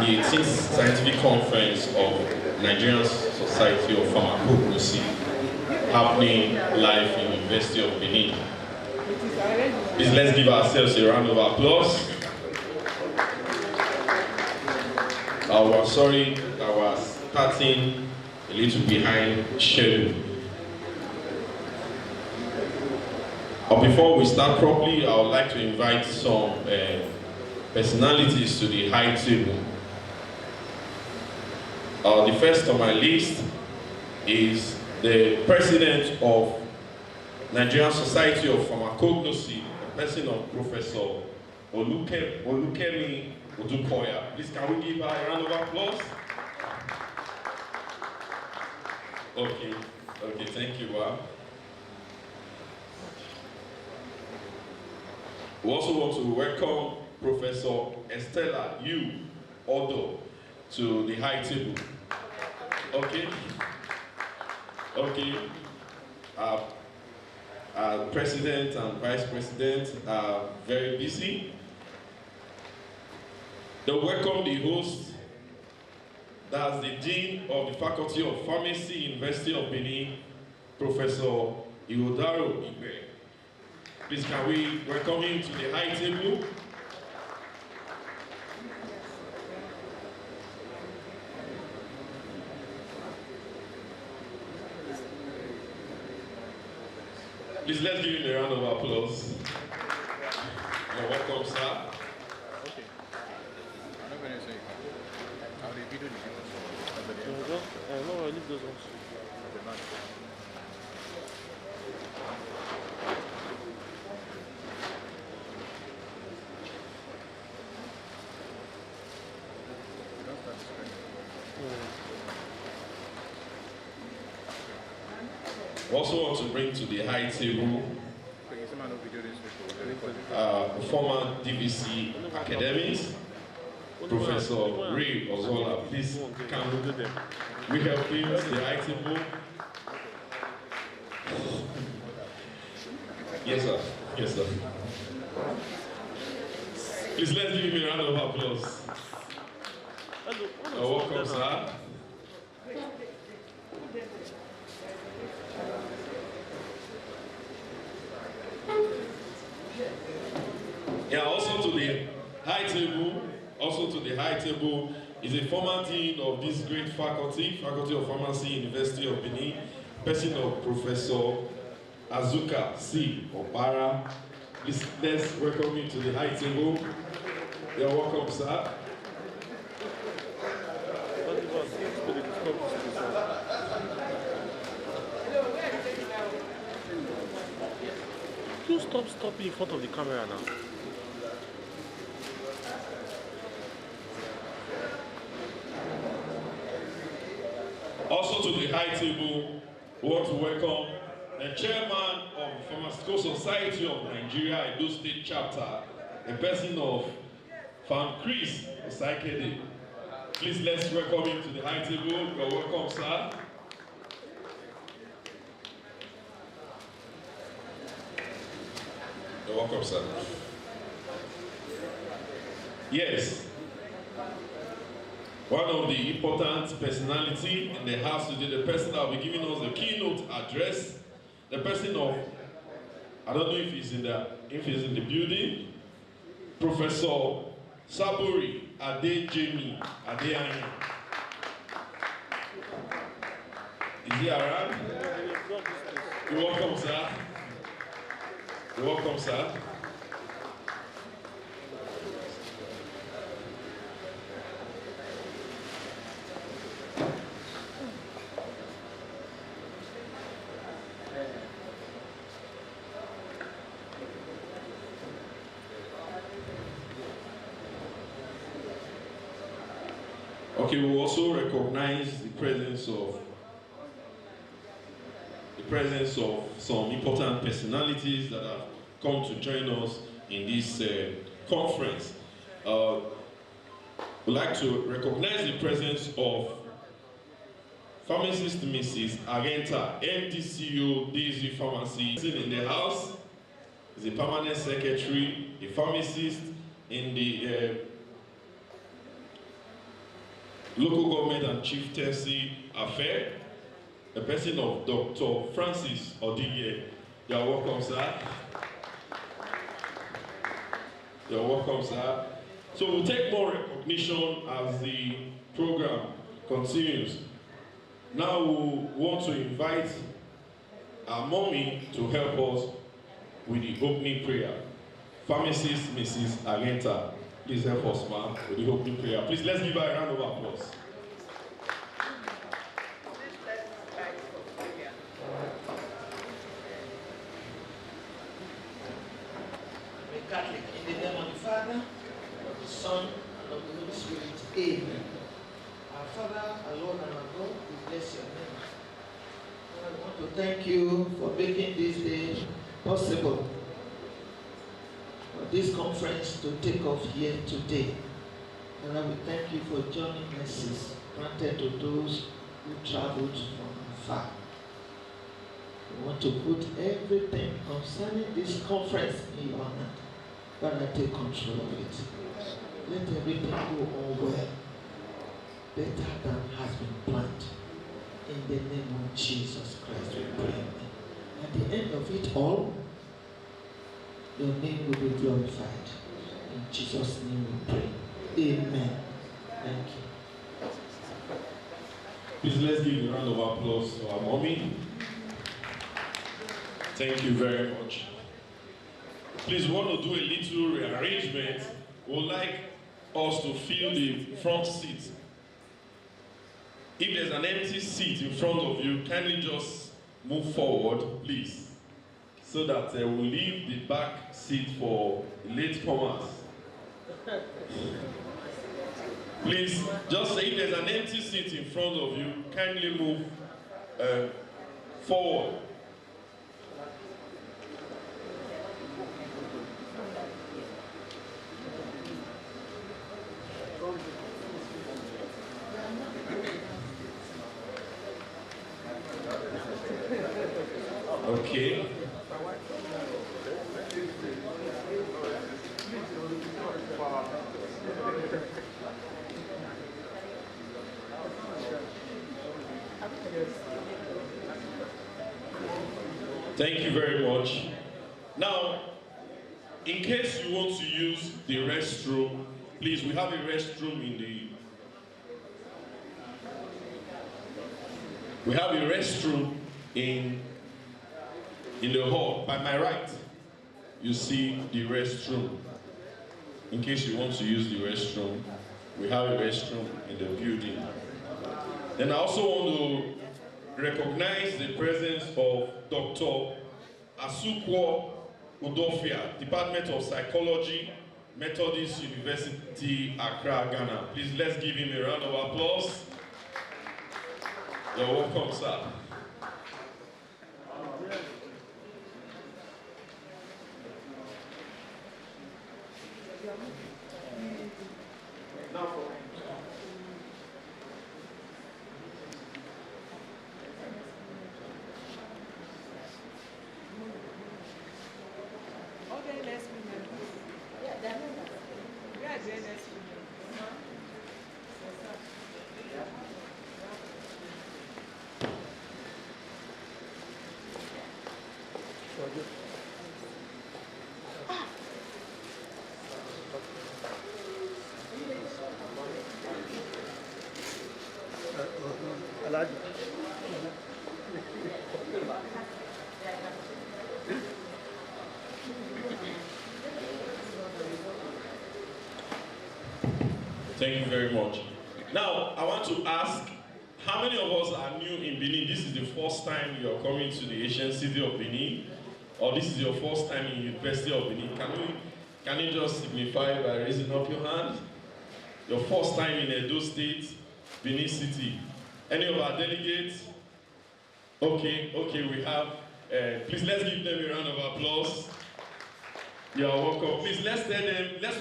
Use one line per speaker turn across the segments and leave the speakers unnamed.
and the 18th Scientific Conference of Nigerian Society of Pharmacognosy, happening live in the University of Benin. Please let's give ourselves a round of applause. Sorry, I was starting a little behind schedule. But before we start properly, I would like to invite some personalities to the high table. The first on my list is the president of Nigerian Society of Pharmacognosy, the person of Professor Olukemi Odukoya. Please, can we give her a round of applause? Okay, thank you. We also want to welcome Professor Estella Yu Odo to the high table. Okay. President and Vice President are very busy. They welcome the host, that's the Dean of the Faculty of Pharmacy, University of Benin, Professor Ihodaro Igbe. Please, can we welcome him to the high table? Please, let's give him a round of applause. You're welcome, sir.
Okay. I'm not going to say how the video no, I leave those ones.
We also want to bring to the high table former DVC academics, Professor Ray Ozola. Please, can we help him to the high table? Yes, sir. Please, let's give him a round of applause. You're welcome, sir. Yeah, also to the high table is a former dean of this great faculty of Pharmacy, University of Benin, person of Professor Azuka C. Obara. Please, let's welcome you to the high table. You're welcome, sir.
You stop stopping in front of the camera now.
Also to the high table, we want to welcome the chairman of the Pharmaceutical Society of Nigeria, Edo State Chapter, a person of Chris Osaikede. Please, let's welcome him to the high table. You're welcome, sir. You're welcome, sir. Yes. One of the important personality in the house today, the person that will be giving us the keynote address, the person of, I don't know if he's in the building, Professor Saburi Adejemi Adeyanyi. Is he around? You're welcome, sir. You're welcome, sir. Okay, we also recognize the presence of some important personalities that have come to join us in this conference. We'd like to recognize the presence of pharmacist Mrs. Agenta, MDCO Daisy Pharmacy, in the house. Is a permanent secretary, a pharmacist in the Local Government and Chieftaincy Affair, a person of Dr. Francis Odinye. You are welcome, sir. You are welcome, sir. So we'll take more recognition as the program continues. Now we want to invite our mommy to help us with the opening prayer. Pharmacist Mrs. Agenta, please help us, ma'am, with the opening prayer. Please, let's give her a round of applause.
Catholic, in the name of the Father, of the Son, and of the Holy Spirit. Amen. Our Father, our Lord, and our God, we bless your name. I want to thank you for making this day possible, for this conference to take off here today. And I will thank you for journey mercies granted to those who traveled from far. We want to put everything concerning this conference in your hand. But I take control of it. Let everything go on well, better than has been planned. In the name of Jesus Christ, we pray. At the end of it all, your name will be glorified. In Jesus' name we pray. Amen. Thank you.
Please, let's give a round of applause to our mommy. Thank you very much. Please, we want to do a little rearrangement. We would like us to fill the front seat. If there's an empty seat in front of you, kindly just move forward, please, so that we'll leave the back seat for latecomers. Please, just say if there's an empty seat in front of you, kindly move forward. Okay. Thank you very much. Now, in case you want to use the restroom, please, we have a restroom in the... We have a restroom in the hall. By my right, you see the restroom. In case you want to use the restroom, we have a restroom in the building. Then I also want to recognize the presence of Dr. Asukwo Udofia, Department of Psychology, Methodist University, Accra, Ghana. Please, let's give him a round of applause. You're welcome, sir. Now for
okay, let's remember. Yeah, that members. We are doing this.
Thank you very much. Now, I want to ask, how many of us are new in Benin? This is the first time you are coming to the ancient city of Benin, or this is your first time in University of Benin? Can you just signify by raising up your hand? Your first time in Edo State, Benin City. Any of our delegates? Okay, we have, please let's give them a round of applause. You are welcome. Please let's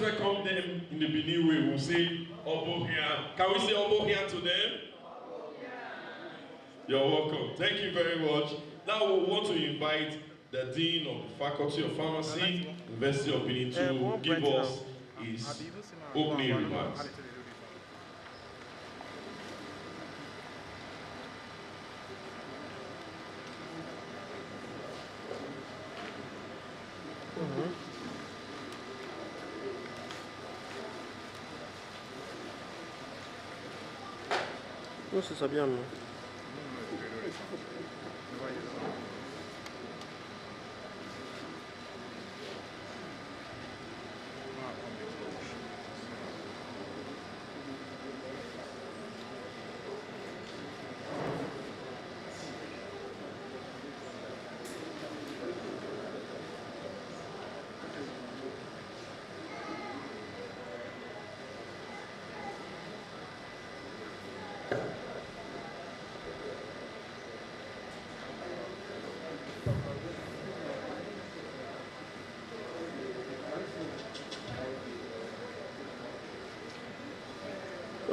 welcome them in the Benin way. We'll say Obohian. Can we say Obohian to them? You're welcome. Thank you very much. Now we want to invite the Dean of the Faculty of Pharmacy, University of Benin, to give us his opening remarks.
Non, c'est ça bien, non.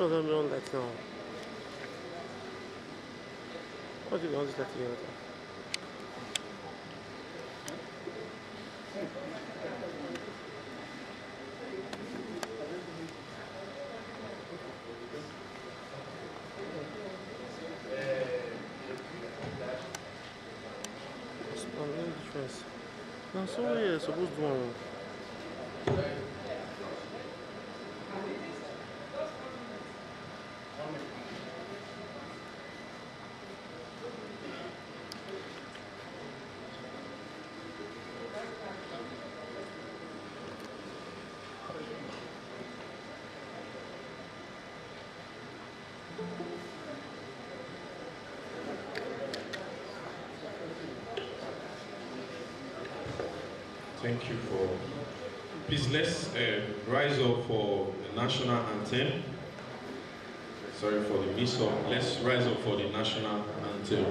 On va me rendre là-dedans. Oh, tu grandis là-dedans. It's not really difference. No, sorry, it's supposed to one.
Thank you for. Please let's rise up for the national anthem. Sorry for the mix-up. Let's rise up for the national anthem.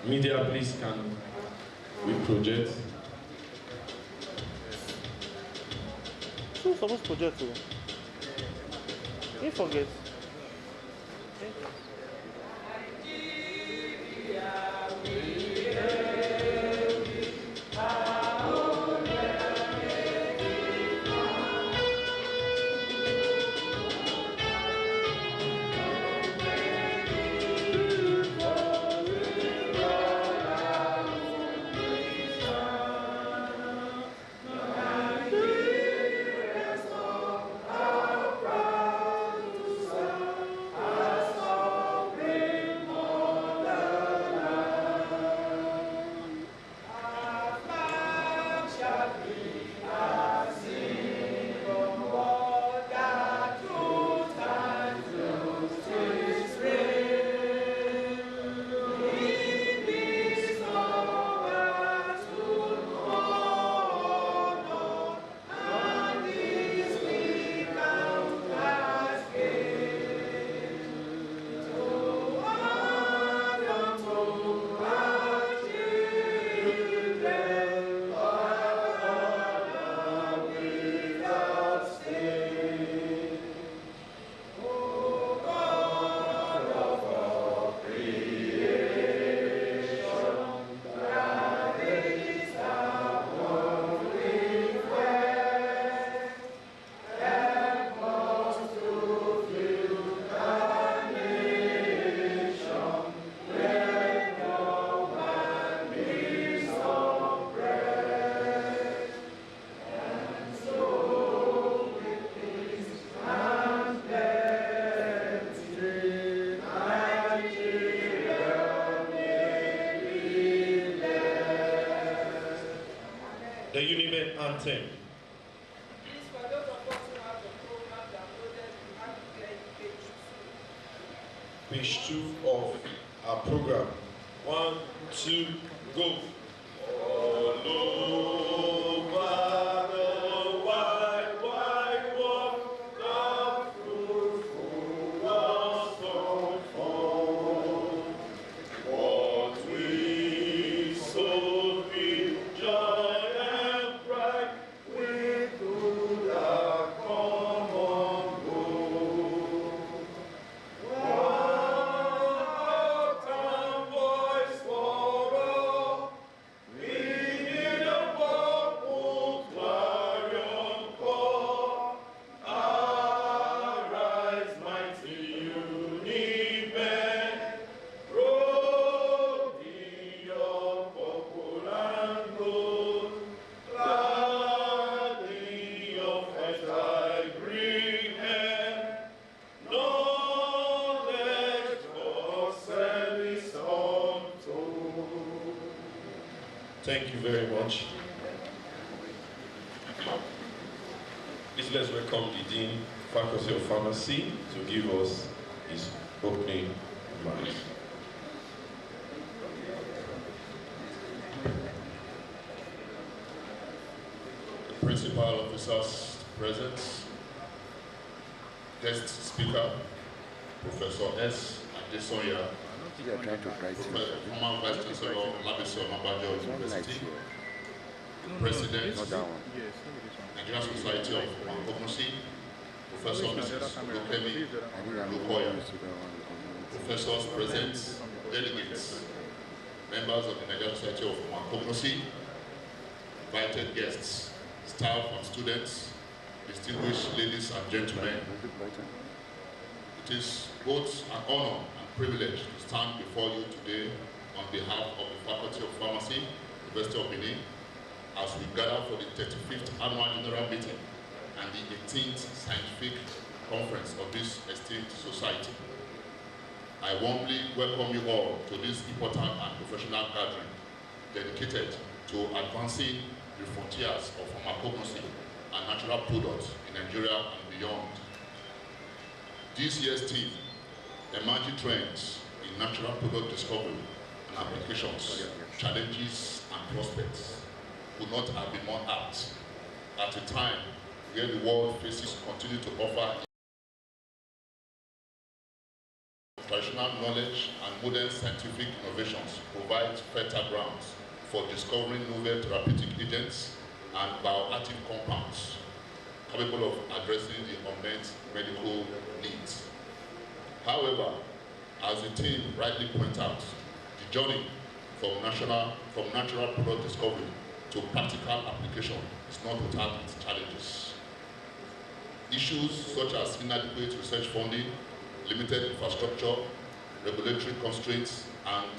Media, please, can we project?
So supposed to project too. You forget.
The Uniment Anthem.
Please, for those of us who have the program downloaded, we have to get page 2.
Page 2 of our program. 1, 2, go. All over the wide, wide world, the fruitful was so full. What we sow with joy and pride, we do the common goal. One voice for all, Thank you very much. Please let's welcome the Dean, Faculty of Pharmacy, to give us his opening remarks.
Principal officers present, guest speaker, Professor S. Adesoya, former Vice Chancellor of Labison Abajo University, President, Nigerian Society of Pharmacognosy, Professor Mrs. Lokemi Lukoya, professors present, delegates, members of the Nigerian Society of Pharmacognosy, invited guests, staff and students, distinguished ladies and gentlemen. It is both an honor and privilege to stand before you today on behalf of the Faculty of Pharmacy, University of Benin, as we gather for the 35th Annual General Meeting and the 18th Scientific Conference of this esteemed society. I warmly welcome you all to this important and professional gathering dedicated to advancing the frontiers of pharmacognosy and natural products in Nigeria and beyond. This year's theme, Emerging Trends in Natural Product Discovery and Applications, Challenges and Prospects, could not have been more apt at a time where the world faces continue to offer traditional knowledge and modern scientific innovations provide fertile grounds for discovering novel therapeutic agents and bioactive compounds capable of addressing the unmet medical needs. However, as the team rightly points out, the journey from natural product discovery to practical application is not without its challenges. Issues such as inadequate research funding, limited infrastructure, regulatory constraints, and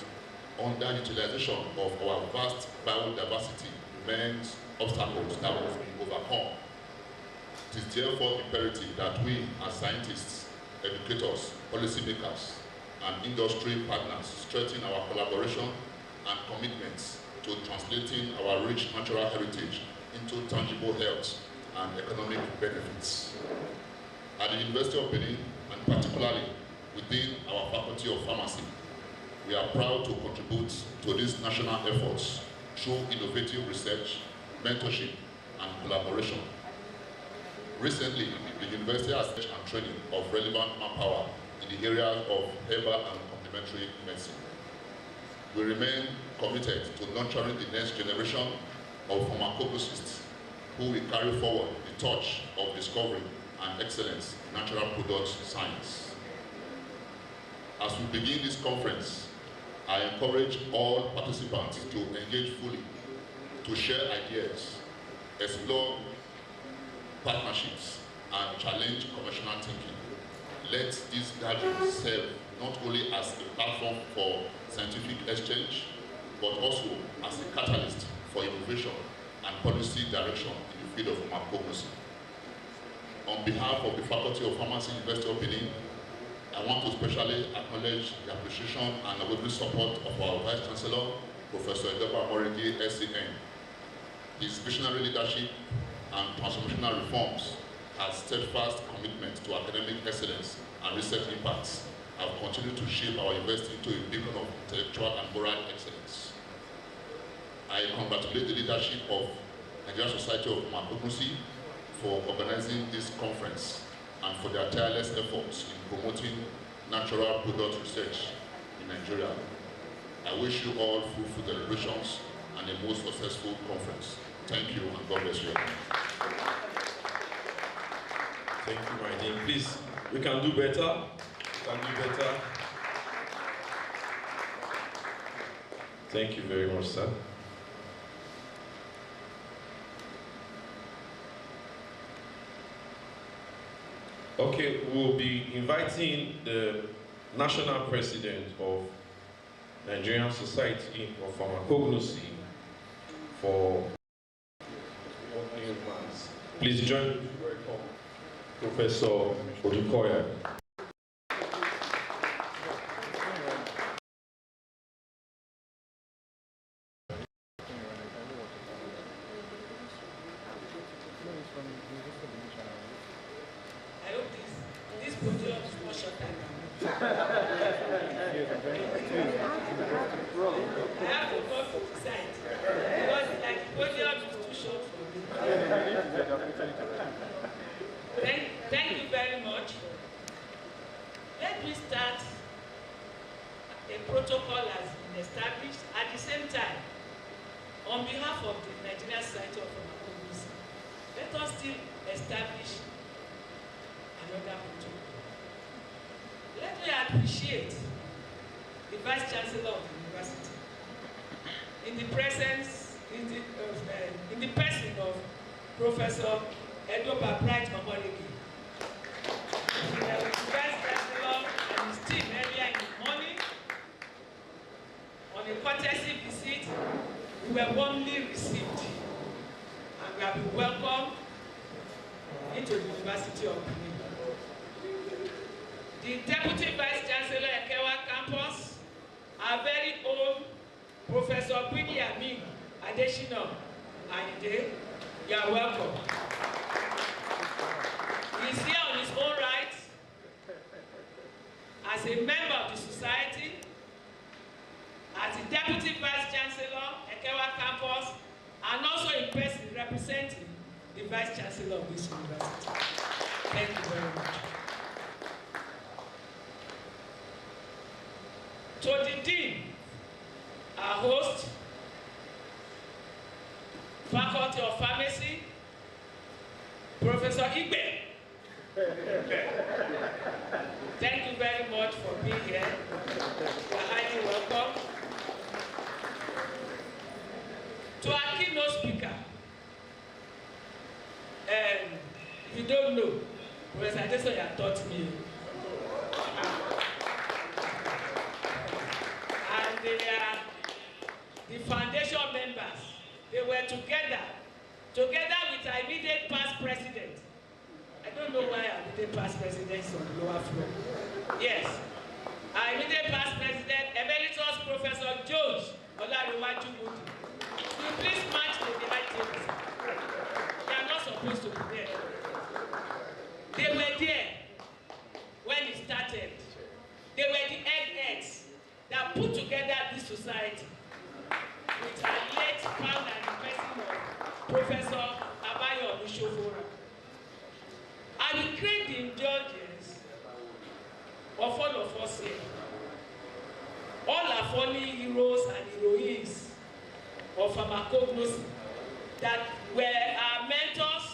underutilization of our vast biodiversity remains obstacles that must be overcome. It is therefore imperative that we, as scientists, educators, policymakers, and industry partners strengthen our collaboration and commitments to translating our rich natural heritage into tangible health and economic benefits. At the University of Benin, and particularly within our Faculty of Pharmacy, we are proud to contribute to these national efforts through innovative research, mentorship, and collaboration. Recently, the university has research and training of relevant manpower in the areas of herbal and complementary medicine. We remain committed to nurturing the next generation of pharmacognosists who will carry forward the torch of discovery and excellence in natural products science. As we begin this conference, I encourage all participants to engage fully, to share ideas, explore partnerships, and challenge conventional thinking. Let this gathering serve not only as a platform for scientific exchange, but also as a catalyst for innovation and policy direction in the field of pharmacognosy. On behalf of the Faculty of Pharmacy, University of Benin, I want to especially acknowledge the appreciation and unwavering support of our Vice Chancellor, Professor Edeba Morigi, SCN. His visionary leadership and transformational reforms, and steadfast commitment to academic excellence and research impacts have continued to shape our university into a beacon of intellectual and moral excellence. I congratulate the leadership of Nigerian Society of Pharmacognosy for organizing this conference and for their tireless efforts in promoting natural product research in Nigeria. I wish you all fruitful deliberations and a most successful conference. Thank you, and God bless you.
Thank you, my dean. Please, we can do better. We can do better. Thank you very much, sir. Okay, we'll be inviting the national president of Nigerian Society of Pharmacognosy for opening remarks. Please join me to welcome Professor Odukoya.
podium is not shorter than me. I have to go to the side because like the podium is too short for me. Thank you very much. Let me start. A protocol has been established. At the same time, on behalf of the Nigerian Society of Pharmacognosy, let us still establish another protocol. Let me appreciate the Vice Chancellor of the University in the presence, in the person of Professor Edoba Bright Mamolegi. The Vice Chancellor and his team earlier in the morning on a courtesy visit, we were warmly received and we have been welcomed into the University of Benin. The Deputy Vice Chancellor Ekewa Campus, our very own Professor Bini Amin Adeshina Ayinde, you are welcome. He is here on his own right as a member of the society, as the Deputy Vice Chancellor Ekewa Campus, and also in person representing the Vice Chancellor of this university. Thank you very much. To the Dean, our host, Faculty of Pharmacy, Professor Igbe. Thank you very much for being here. You are highly welcome. To our keynote speaker, if you don't know, Professor Adesoya taught me. And they are the foundation members. They were together with our immediate past president. I don't know why our immediate past president is on the lower floor. Yes, our immediate past president, Emeritus Professor George Olariwaju Moody. Will you please match the behind tables? They are not supposed to be there. They were there when it started. They were the eggheads that put together this society with our late founder and the person of Professor Abayo Oshofora. I will create the indulgence of all of us here. All our funny heroes and heroines of Pharmacognosy that were our mentors,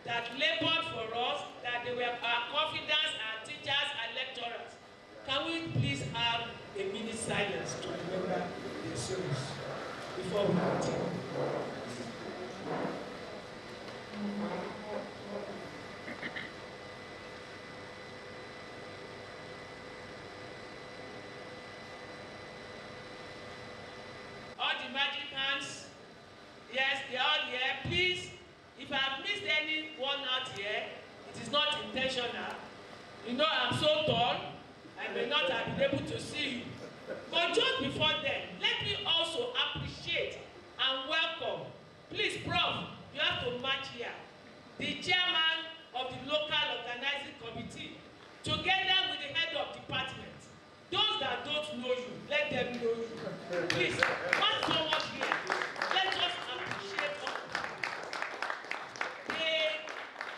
that labored for us, that they were our confidants, our teachers, our lecturers. Can we please have a minute silence to remember their souls before we continue? All the magic hands, yes, they are all here. Please, if I have missed anyone out here, it is not intentional. You know I'm so tall, I may not have been able to see you. But just before then, let me also appreciate and welcome. Please, Prof, you have to match here. The chairman of the local organizing committee, together with the head of department. Those that don't know you, let them know you. Please, come forward here. Let us appreciate all. They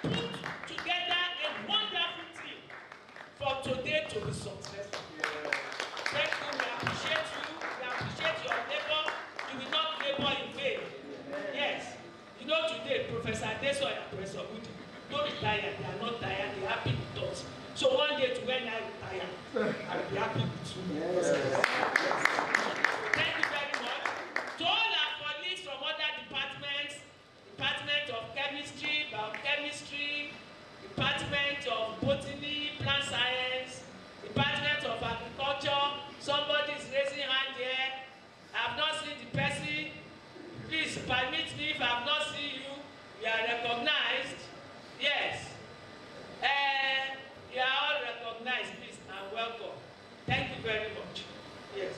put together a wonderful team for today to be successful. Thank you. We appreciate you. We appreciate your labor. You will not labor in vain. Yes. You know today, Professor Adesoya and Professor Udi don't retire. They are not tired. They are happy with us. So one day to when I retire, I'll be happy with you. Yes. Thank you very much. To all our colleagues from other departments, Department of Chemistry, Biochemistry, Department of Botany, Plant Science, Department of Agriculture. Somebody is raising hand here. I have not seen the person. Please permit me if I have not seen you. You are recognized. Yes. You are all recognized, please, and welcome. Thank you very much. Yes.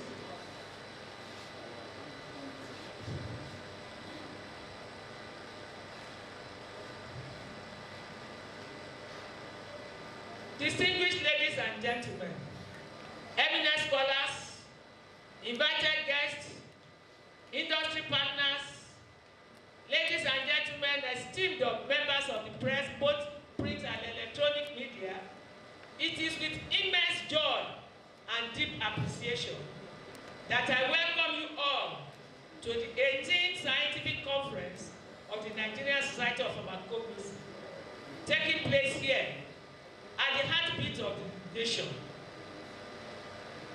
distinguished ladies and gentlemen, eminent scholars, invited guests, industry partners, ladies and gentlemen, esteemed members of the press, both print and electronic media, it is with immense joy and deep appreciation that I welcome you all to the 18th Scientific Conference of the Nigerian Society of Pharmacognosy, taking place here at the heartbeat of the nation,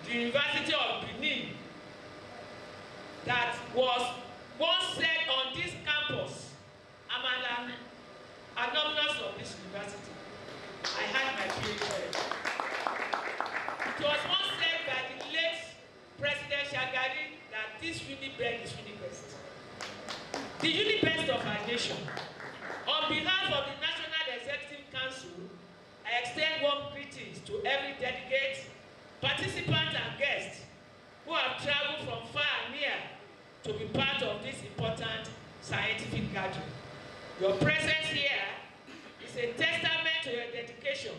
the University of Benin, that was once said on this campus, I'm an alumnus of this university. I had my PhD. It was once said by the late President Shagari that this Unibed is Unibest. The Unibest of our nation. On behalf of the National Executive Council, I extend warm greetings to every delegate, participant and guest who have traveled from far and near to be part of this important scientific gathering. Your presence here is a testament to your dedication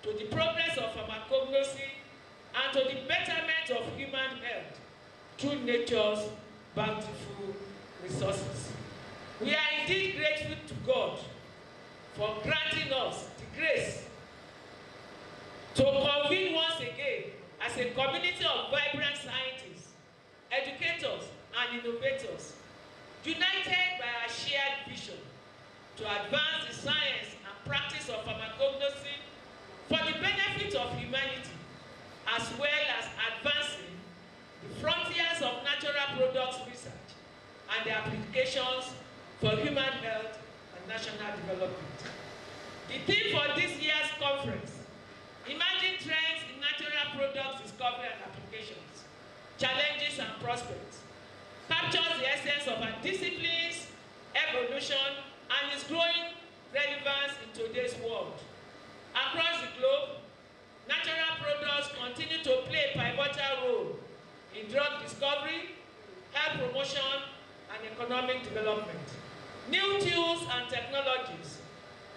to the progress of pharmacognosy and to the betterment of human health through nature's bountiful resources. We are indeed grateful to God for granting us the grace to convene once again as a community of vibrant scientists, educators, and innovators, united by our shared vision to advance the science and practice of pharmacognosy for the benefit of humanity, as well as advancing the frontiers of natural products research and their applications for human health and national development. The theme for this year's conference, Emerging Trends in Natural Products Discovery and Applications, Challenges and Prospects, captures the essence of our discipline's evolution and its growing relevance in today's world. Across the globe, natural products continue to play a pivotal role in drug discovery, health promotion, and economic development. New tools and technologies,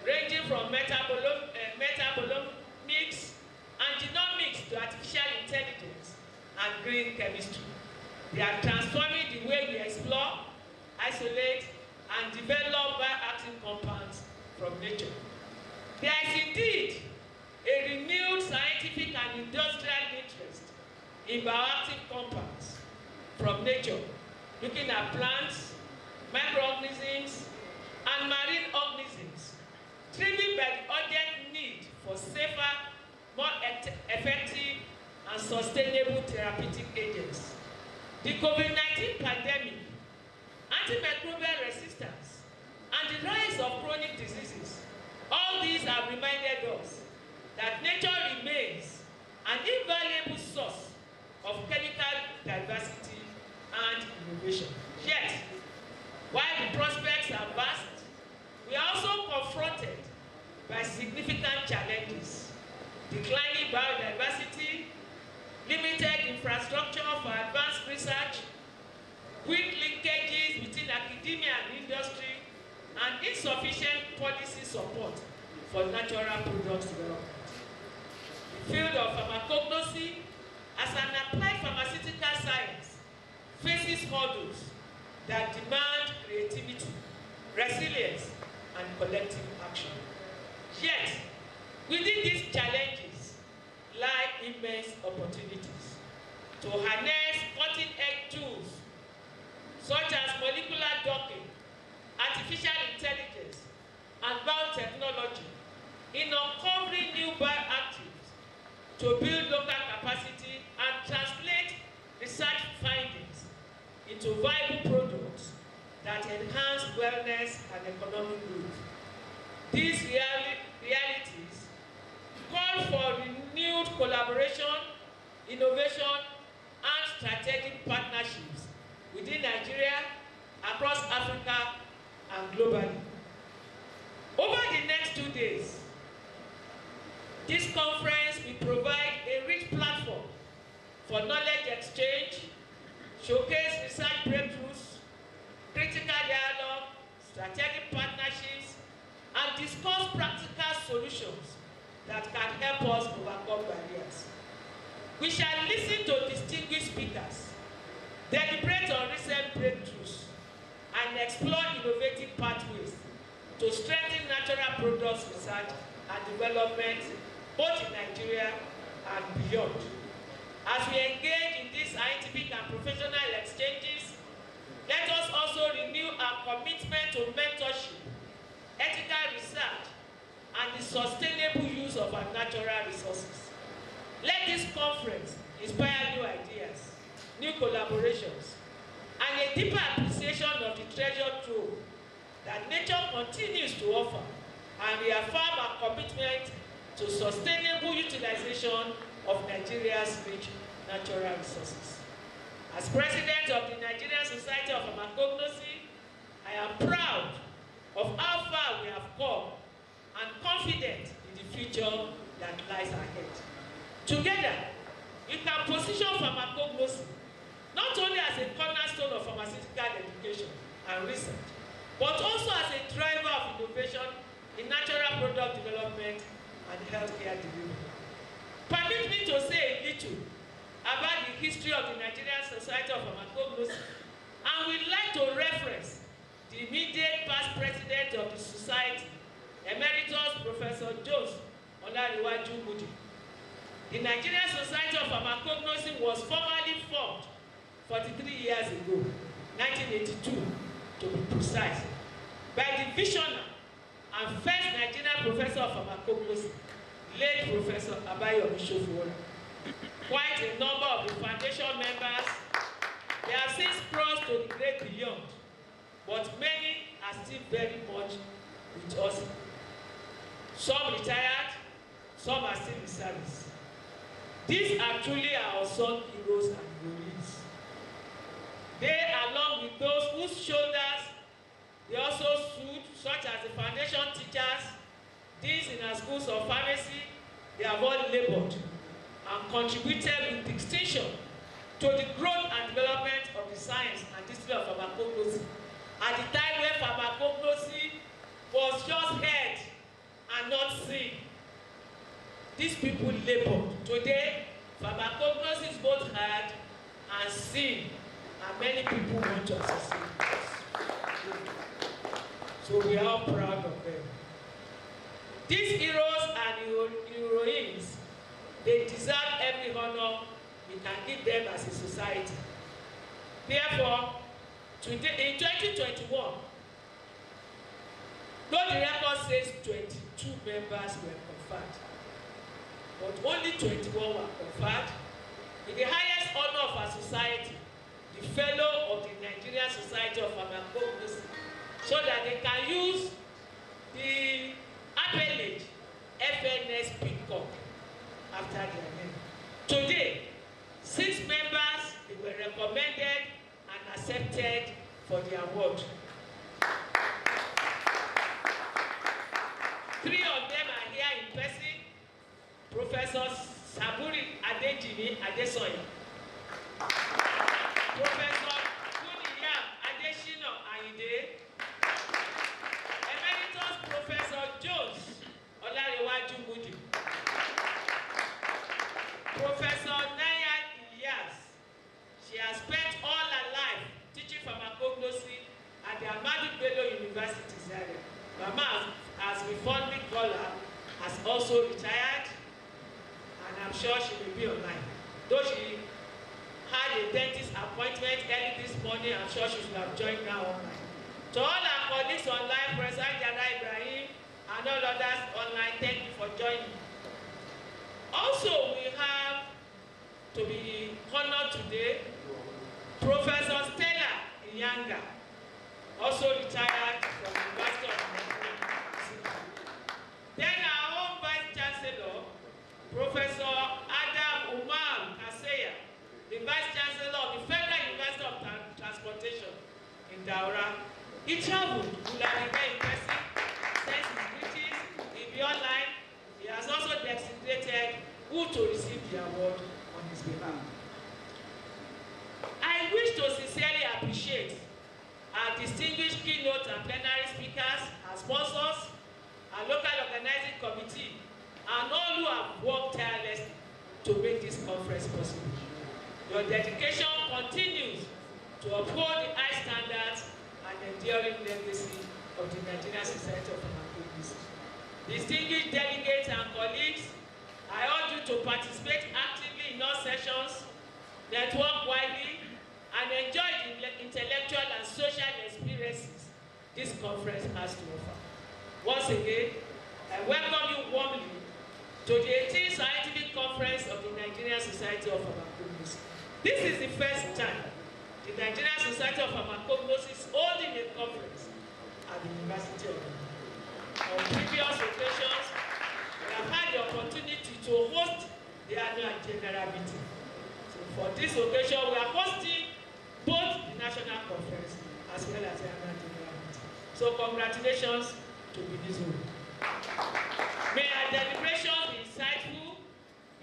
ranging from metabolomics and genomics to artificial intelligence and green chemistry, they are transforming the way we explore, isolate, and develop bioactive compounds from nature. There is indeed a renewed scientific and industrial interest in bioactive compounds from nature, looking at plants, microorganisms, and marine organisms, driven by the urgent need for safer, more effective, and sustainable therapeutic agents. The COVID-19 pandemic, antimicrobial resistance, and the rise of chronic diseases, all these have reminded us that nature remains an invaluable source of chemical diversity and innovation. Yet, while the prospects are vast, we are also confronted by significant challenges: declining biodiversity, limited infrastructure for advanced research, weak linkages between academia and industry, and insufficient policy support for natural products development. The field of pharmacognosy, as an applied pharmaceutical science, faces hurdles that demand creativity, resilience, and collective action. Yet, within these challenges lie immense opportunities to harness cutting-edge tools such as molecular docking, artificial intelligence, and biotechnology in uncovering new bioactives to build local capacity and translate research findings into viable products that enhance wellness and economic growth. These realities call for renewed collaboration, innovation, and strategic partnerships within Nigeria, across Africa, and globally. Over the next 2 days, this conference will provide a rich platform for knowledge exchange, showcase research breakthroughs, critical dialogue, strategic partnerships, and discuss practical solutions that can help us overcome barriers. We shall listen to distinguished speakers, deliberate on recent breakthroughs, and explore innovative pathways to strengthen natural products research and development both in Nigeria and beyond. As we engage in these scientific and professional exchanges, let us also renew our commitment to mentorship, ethical research, and the sustainable use of our natural resources. Let this conference inspire new ideas, new collaborations, and a deeper appreciation of the treasure trove that nature continues to offer, and reaffirm our commitment to sustainable utilization of Nigeria's rich natural resources. As President of the Nigerian Society of Pharmacognosy, I am proud of how far we have come and confident in the future that lies ahead. Together, we can position pharmacognosy not only as a cornerstone of pharmaceutical education and research, but also as a driver of innovation in natural product development and healthcare delivery. Permit me to say a little about the history of the Nigerian Society of Pharmacognosy, and we'd like to reference the immediate past president of the society, Emeritus Professor Jones Olariwaju Mudi. The Nigerian Society of Pharmacognosy was formally formed 43 years ago, 1982 to be precise, by the visionary and first Nigerian professor of pharmacognosy, late Professor Abayomi Shofuola. Quite a number of the foundation members, they have since crossed to the great beyond, but many are still very much with us. Some retired, some are still in service. These are truly our unsung heroes and heroines. They, along with those whose shoulders they also stood, such as the foundation teachers, these in our schools of pharmacy, they have all labored and contributed with distinction to the growth and development of the science and discipline of pharmacognosy at the time when pharmacognosy was just heard and not seen. These people labored. Today, pharmacognosy is both heard and seen, and many people want to associate with us. So we are all proud of them. These heroes and heroines, they deserve every honor we can give them as a society. Therefore, today, in 2021, though the record says 22 members were conferred, but only 21 were conferred, with the highest honor of our society, the Fellow of the Nigerian Society of Pharmacognosy, so that they can use the appellate FNS Peacock after their name. Today, 6 members they were recommended and accepted for the award. 3 of them are here in person. Professor Saburi Adejini Adesoye, Professor Kuniyam Adeshina Ayinde, Emeritus Professor Jones Olariwaju Mudi, Professor Naya Ilyas. She has spent all her life teaching pharmacognosy at the Ahmadu Bello University, Zaria. Mama, as we fondly call her, has also retired, and I'm sure she will be online. Though she had a dentist appointment early this morning, I'm sure she should have joined now online. To all our colleagues online, President Jada Ibrahim and all others online, thank you for joining. Also, we have to be honored today, Professor Stella Inyanga, also retired from the University of Nigeria. Then our own Vice Chancellor, Professor Adam Umar Kaseya, the Vice Chancellor of the Federal University of Transportation in Daura. He traveled to Lariga in person, sent his greetings, he'll be online. He has also designated who to receive the award on his behalf. I wish to sincerely appreciate our distinguished keynote and plenary speakers, our sponsors, our local organizing committee, and all who have worked tirelessly to make this conference possible. Your dedication continues to uphold the high standards and enduring legacy of the Nigerian Society of Pharmacognosy. Distinguished delegates and colleagues, I urge you to participate actively in all sessions, network widely, and enjoy the intellectual and social experiences this conference has to offer. Once again, I welcome you warmly to the 18th Scientific Conference of the Nigerian Society of Pharmacognosy. This is the first time the Nigerian Society of Pharmacognosy is holding a conference at the University of Ibadan. On previous occasions, we have had the opportunity to host the annual general meeting. So for this occasion, we are hosting both the national conference as well as the annual general meeting. So congratulations to Binizu. May our deliberations be insightful,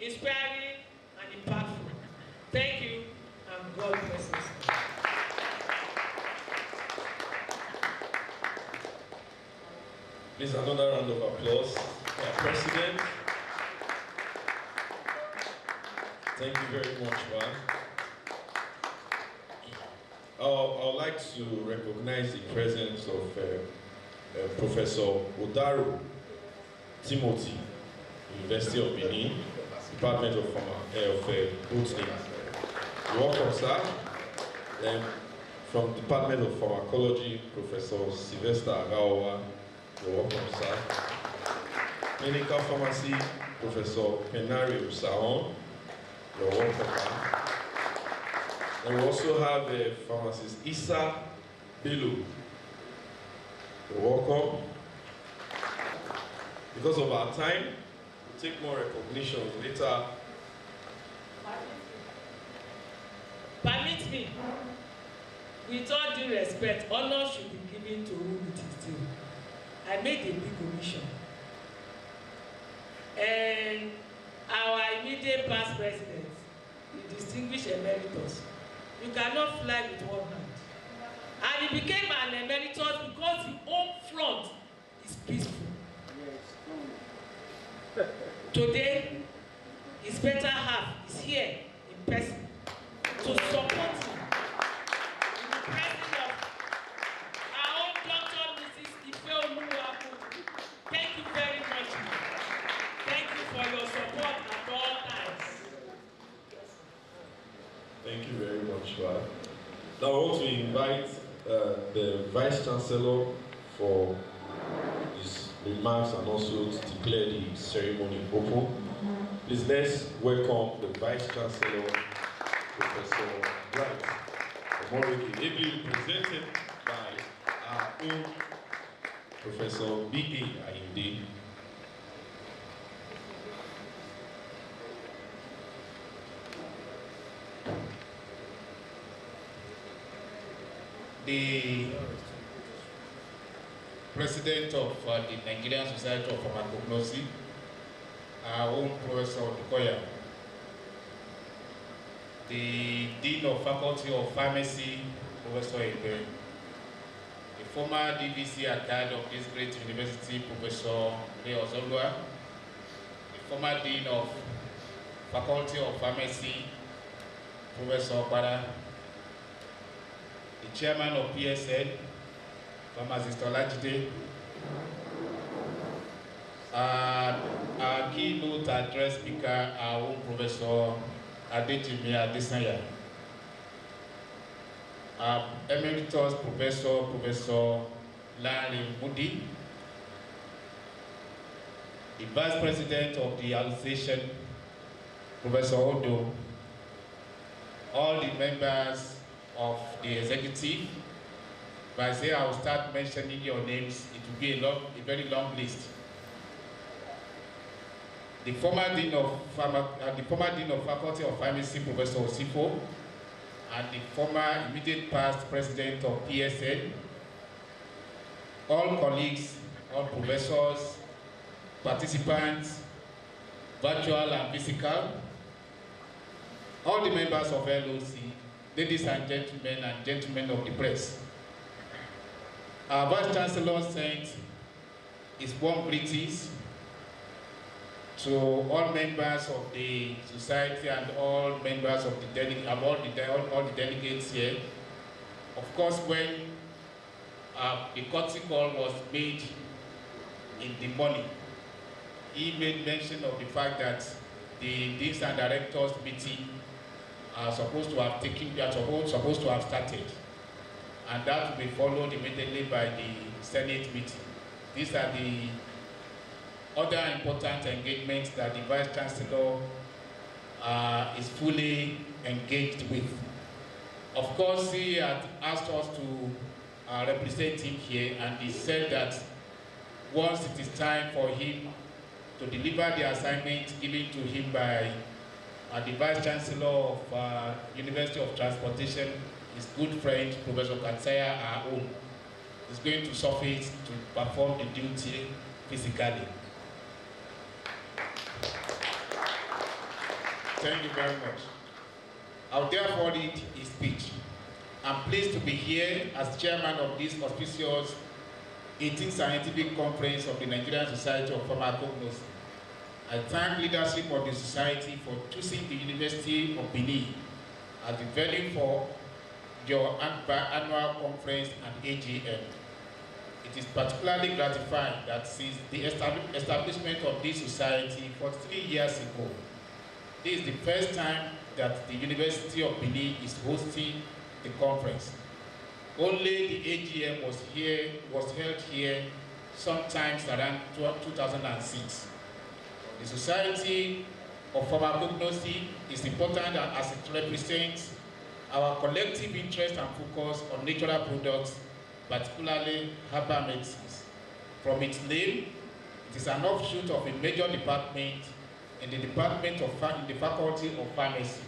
inspiring, and impactful. Thank you, and God bless us.
Please, another round of applause for our President. Thank you very much, man. I would like to recognize the presence of Professor Odaru Timothy, University of Benin, Department of Botany. You're welcome, sir. Then from Department of Pharmacology, Professor Sylvester Agawa. You're welcome, sir. Clinical Pharmacy, Professor Penari Usaon. You're welcome, sir. And we also have pharmacist Issa Bello. You're welcome. Because of our time, we'll take more recognition later.
Permit me, with all due respect, honor should be given to whom it is due. I made a big omission. And our immediate past president, the distinguished emeritus, you cannot fly with one hand. And he became an emeritus because the home front is peaceful. Today, his better half is here in person to support him in the presence of our own Dr. Mrs. Ife Oluwaku. Thank you very much. Thank you for your support at all times.
Thank you very much, Val. Now I want to invite the Vice Chancellor for his remarks and also to declare the ceremony open. Please let's welcome the Vice Chancellor, Professor Bright Omorike, ably represented by our own Professor B.A. Ayinde.
The President of the Nigerian Society of Pharmacognosy, our own Professor Dukoya, the Dean of Faculty of Pharmacy, Professor Ibe, the former DVC Acad of this great university, Professor Leo Zolwa, the former Dean of Faculty of Pharmacy, Professor Okpada, the Chairman of PSN, Pharmacist Olajide, our keynote address speaker, our own Professor Adetimi Adesanya, our Emeritus Professor Larry Moody, the Vice President of the Association, Professor Odo, all the members of the executive. But I say I will start mentioning your names, it will be a very long list. The former Dean of Faculty of Pharmacy, Professor Osifo, and the former immediate past President of PSN, all colleagues, all professors, participants, virtual and physical, all the members of LOC, ladies and gentlemen of the press. Our Vice Chancellor sent his warm greetings to all members of the society and all members of the all the delegates here. Of course, when the courtesy call was made in the morning, he made mention of the fact that the deans and directors meeting are supposed to have started, and that will be followed immediately by the Senate meeting. These are the other important engagements that the Vice Chancellor is fully engaged with. Of course, he had asked us to represent him here, and he said that once it is time for him to deliver the assignment given to him by the Vice Chancellor of University of Transportation, his good friend, Professor Katsaya Aoun, is going to surface to perform the duty physically. Thank you very much. I'll therefore read his speech. I'm pleased to be here as chairman of this auspicious 18th Scientific Conference of the Nigerian Society of Pharmacognosy. I thank leadership of the society for choosing the University of Benin as the venue for your annual conference and AGM. It is particularly gratifying that since the establishment of this society 43 years ago, this is the first time that the University of Benin is hosting the conference. Only the AGM was held here sometimes around 2006. The Society of Pharmacognosy is important as it represents our collective interest and focus on natural products, particularly herbal medicines. From its name, it is an offshoot of a major department in the Faculty of Pharmacy.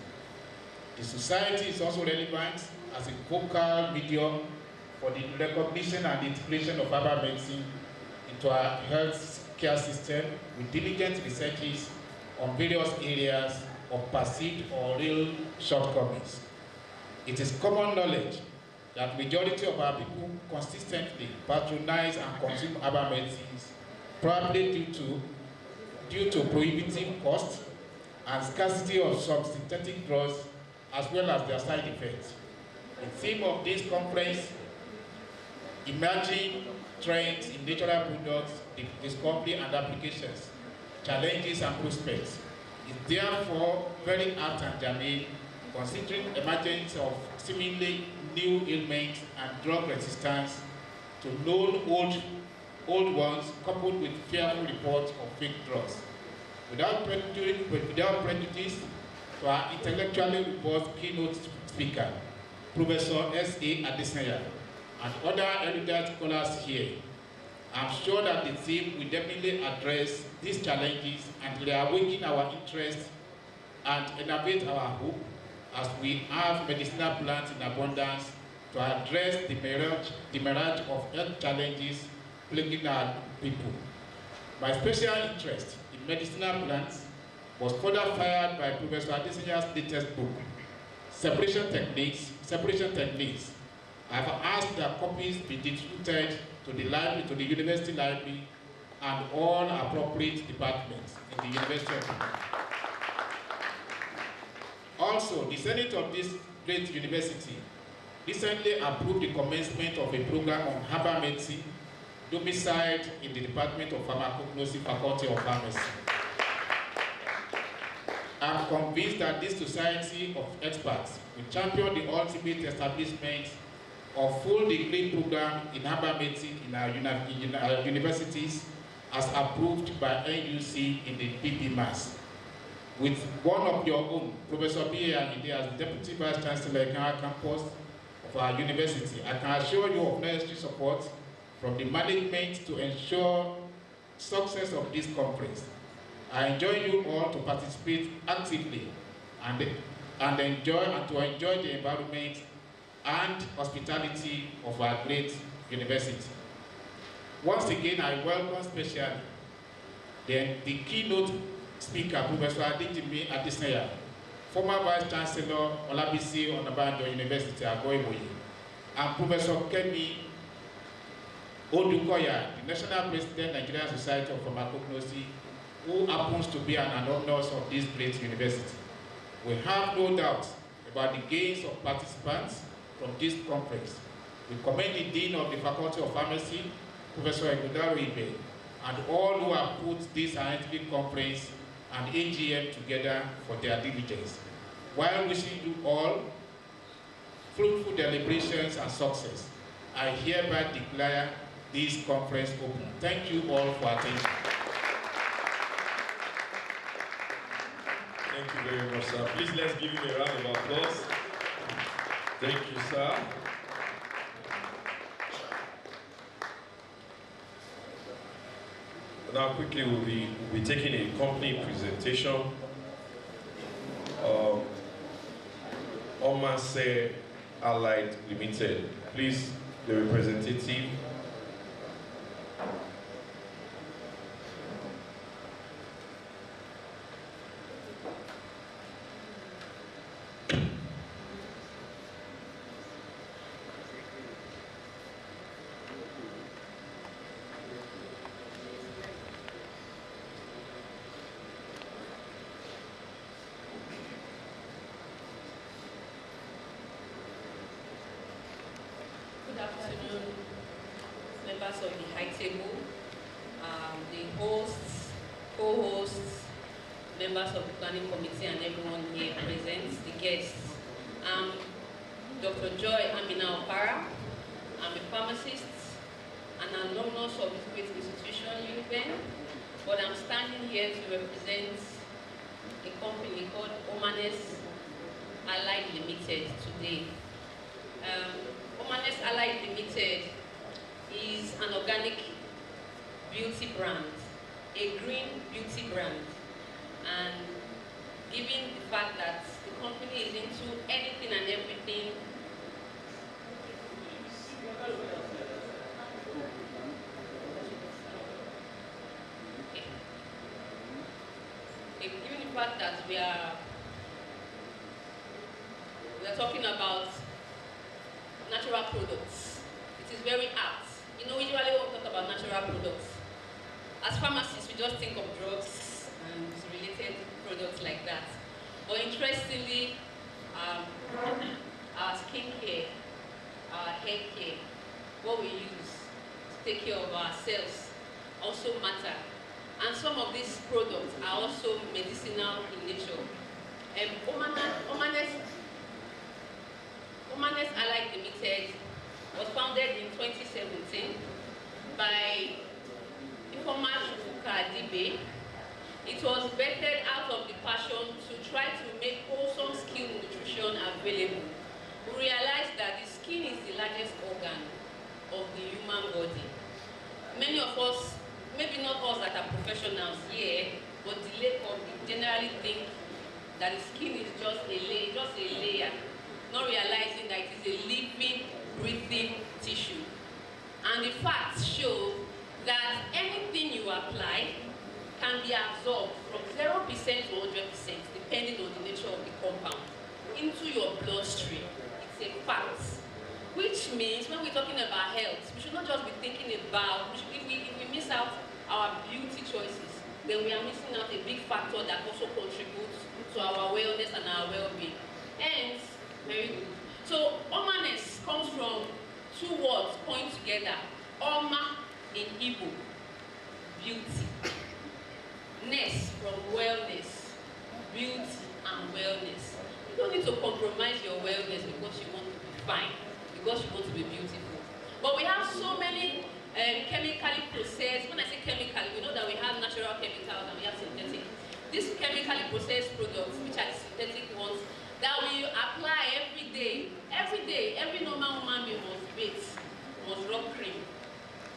The Society is also relevant as a focal medium for the recognition and integration of herbal medicine into our health care system with diligent researches on various areas of perceived or real shortcomings. It is common knowledge that majority of our people consistently patronize and consume herbal medicines, probably due to prohibitive cost and scarcity of some synthetic drugs, as well as their side effects. The theme of this conference, emerging trends in natural products, discovery and applications, challenges and prospects, is therefore very apt and germane, considering emergence of seemingly new ailments and drug resistance to known old ones, coupled with fearful reports of fake drugs. Without prejudice to our intellectually robust keynote speaker, Professor S.A. Adesanya, and other erudite scholars here, I'm sure that the team will definitely address these challenges and reawaken our interest and innovate our hope as we have medicinal plants in abundance to address the myriad of health challenges plaguing our people. My special interest in medicinal plants was further fired by Professor Adesanya's latest book, Separation Techniques. I have asked that copies be distributed to the library, to the university library, and all appropriate departments in the University of Benin. Also, the Senate of this great university recently approved the commencement of a program on herbal medicine domiciled in the Department of Pharmacognosy, Faculty of Pharmacy. I am convinced that this society of experts will champion the ultimate establishment of full degree program in herbal medicine in our universities as approved by NUC in the PP Mass. With one of your own, Professor B.A. Amide, as Deputy Vice Chancellor of our campus of our university, I can assure you of necessary support from the management to ensure success of this conference. I enjoin you all to participate actively and to enjoy the environment and hospitality of our great university. Once again, I welcome specially the keynote speaker, Professor Adejimi Adesanya, former Vice Chancellor Olabisi Onabanjo University, Agoiwoye, and Professor Kemi Odukoya, the National President, Nigerian Society of Pharmacognosy, who happens to be an alumnus of this great university. We have no doubt about the gains of participants from this conference. We commend the Dean of the Faculty of Pharmacy, Professor Egudaro Ibe, and all who have put this scientific conference and AGM together for their diligence. While wishing you all fruitful deliberations and success, I hereby declare this conference open. Thank you all for attention.
Thank you very much, sir. Please let's give him a round of applause. Thank you, sir. Now, quickly, we'll be taking a company presentation. Omase Allied Limited. Please, the representative.
Good afternoon, members of the high table, the hosts, co-hosts, members of the planning committee, and everyone here present, the guests. I'm Dr. Joy Amina Opara. I'm a pharmacist, an alumnus of this great institution, UPenn, but I'm standing here to represent a company called Omanes Allied Limited today. Omanes Allied Limited is an organic beauty brand, a green beauty brand, and given the fact that the company is into anything and everything given the fact that we are talking about natural products, it is very apt. You know, usually when we talk about natural products, as pharmacists, we just think of drugs and related products like that. But interestingly, our skincare, our hair care, what we use to take care of ourselves also matter. And some of these products are also medicinal in nature. Omanes Allied Limited was founded in 2017 by Ifeoma Dibe. It was birthed out of the passion to try to make wholesome skin nutrition available. We realized that the skin is the largest organ of the human body. Many of us, maybe not us that are professionals here, but the layperson generally think that the skin is just a layer, not realizing that it is a living, breathing tissue. And the facts show that anything you apply can be absorbed from 0% to 100%, depending on the nature of the compound, into your bloodstream. It's a fact. Which means when we're talking about health, we should not just be thinking about, if we miss out our beauty choices, then we are missing out a big factor that also contributes to our wellness and our well-being. Hence, very good. So, Omanes comes from two words coined together. Oma in Igbo, beauty. Ness from wellness, beauty and wellness. You don't need to compromise your wellness because you want to be fine, because you want to be beautiful. But we have so many chemically processed, when I say chemically, we know that we have natural chemicals and we have synthetic. These chemically processed products, which are synthetic ones, that we apply every day, every normal human being must bathe, must rub cream,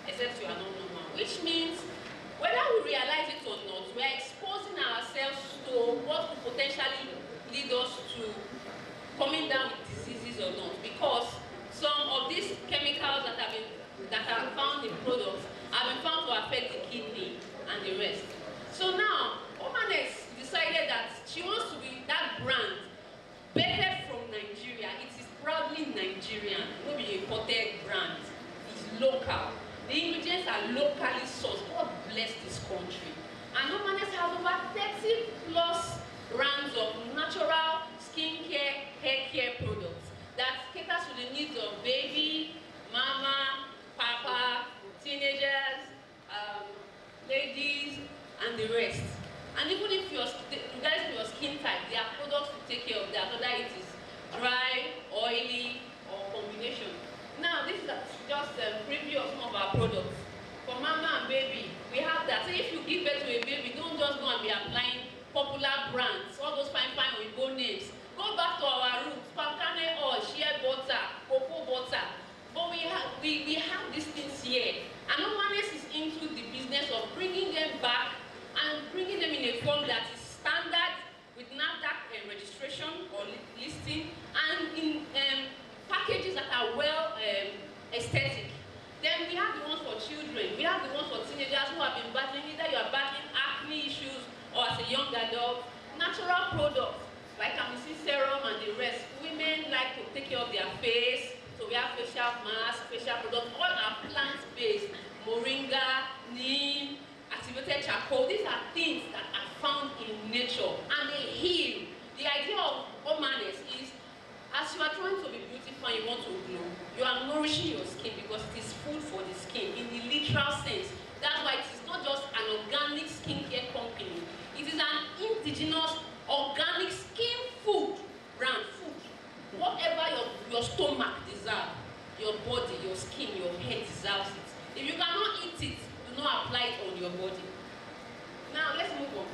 except you are not normal. Which means, whether we realize it or not, we are exposing ourselves to what could potentially lead us to coming down with diseases or not. Because some of these chemicals that are found in products have been found to affect the kidney and the rest. So now, Omanes decided that she wants to be that brand, better from Nigeria. It is proudly Nigerian, not be a imported brand. It's local. The ingredients are locally sourced. God bless this country. And 30 plus brands of natural skincare, hair care products that caters to the needs of baby, mama, papa, teenagers, ladies, and the rest. And even if regardless of your skin type, there are products to take care of that, whether it is dry, oily, or combination. Now, this is just a preview of some of our products. For mama and baby, we have that. So if you give birth to a baby, don't just go and be applying popular brands, all those fine Oyibo names. Go back to our roots, Pampane oil, shea butter, cocoa butter. But we have these things here. And Omanes is into the business of bringing them back and bringing them in a form that is standard with NAFDAC registration or listing, and in packages that are well aesthetic. Then we have the ones for children. We have the ones for teenagers who have been battling, either you are battling acne issues or as a young adult. Natural products like vitamin C serum and the rest. Women like to take care of their face, so we have facial masks, facial products. All are plant-based. Moringa, neem, activated charcoal. These are things that are found in nature and they heal. The idea of Omanes is, as you are trying to be beautiful and you want to glow, you are nourishing your skin because it is food for the skin in the literal sense. That's why it is not just an organic skincare company. It is an indigenous organic skin food brand food. Whatever your stomach deserves, your body, your skin, your head deserves it. If you cannot eat it, do not apply it on your body. Now let's move on.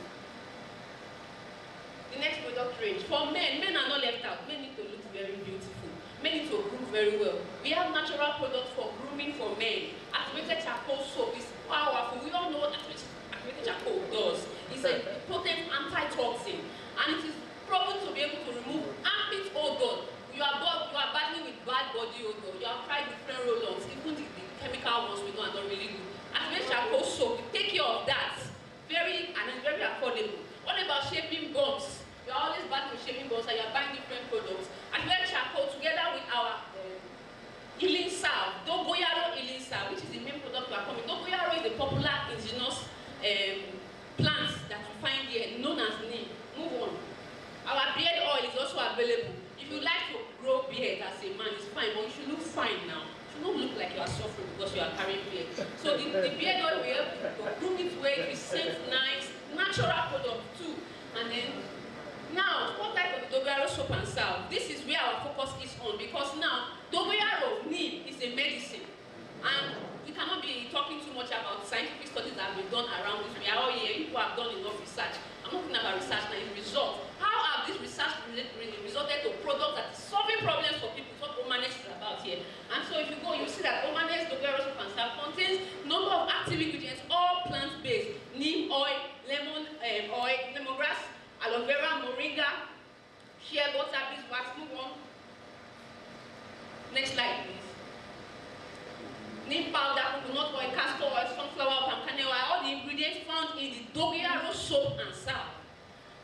The next product range. For men are not left out. Men need to look very beautiful. Men need to groom very well. We have natural products for grooming for men. Activated charcoal soap is powerful. We all know what activated charcoal does. It's a potent anti-toxin, and it is proven to be able to remove armpit odor. You are battling with bad body odor. You have tried different roll-ons, even the chemical ones we know are not really good. Activated charcoal soap, we take care of that. And it's very affordable. What about shaving bumps? We are always battling with shaving bumps and you are buying different products. Activated charcoal together with our healing salve, Dogoyaro healing salve, which is the main product we are coming. Dogoyaro is a popular indigenous plant that you find here, known as neem. Move on. Our beard oil is also available. If you like to grow beard as a man, it's fine, but you should look fine now. You should not look like you are suffering because you are carrying beard. So the beard oil will help you to groom it well, it scents nice, natural product too. And then, now, what type of Dogoyaro soap and salve? This is where our focus is on, because now, Dogoyaro neem is a medicine. And we cannot be talking too much about scientific studies that have been done around this. We are all here, people have done enough research. I'm not talking about research, but it's results. How have this research resulted to products that are solving problems for people? What Omanes is about here. And so if you go, you see that Omanes Dogoyaro soap and salve contains number of active ingredients, all plant-based. Neem oil, lemon oil, lemongrass, aloe vera, moringa, shea butter, beeswax. Move on. Next slide, please. Neem powder, coconut oil, castor oil, sunflower oil, palm kernel oil, all the ingredients found in the Dogoyaro soap and salve.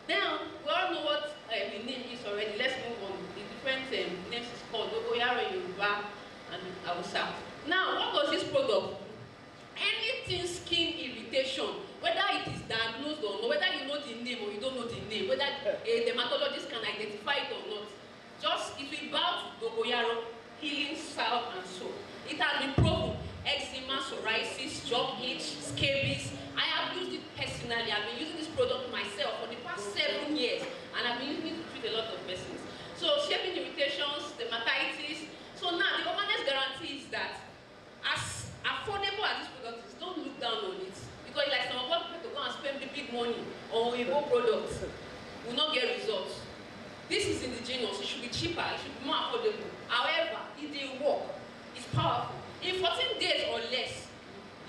Now, we all know what the name is already. Let's move on. The different names is called Dogoyaro, Yoruba, and Hausa. Now, what does this product do? Anything skin irritation, whether it is diagnosed or not, whether you know the name or you don't know the name, whether a dermatologist can identify it or not, just if we bow to Dogoyaro healing salve and soap. It has been proven. Eczema, psoriasis, jock itch, scabies. I have used it personally. I've been using this product myself for the past 7 years, and I've been using it to treat a lot of persons. So, shaving irritations, dermatitis. So now, the Omanes guarantee is that as affordable as this product is, don't look down on it. Because like some of us people to go and spend the big money on Oyibo products, will not get results. This is indigenous. It should be cheaper. It should be more affordable. However, if they work, it's powerful. In 14 days or less,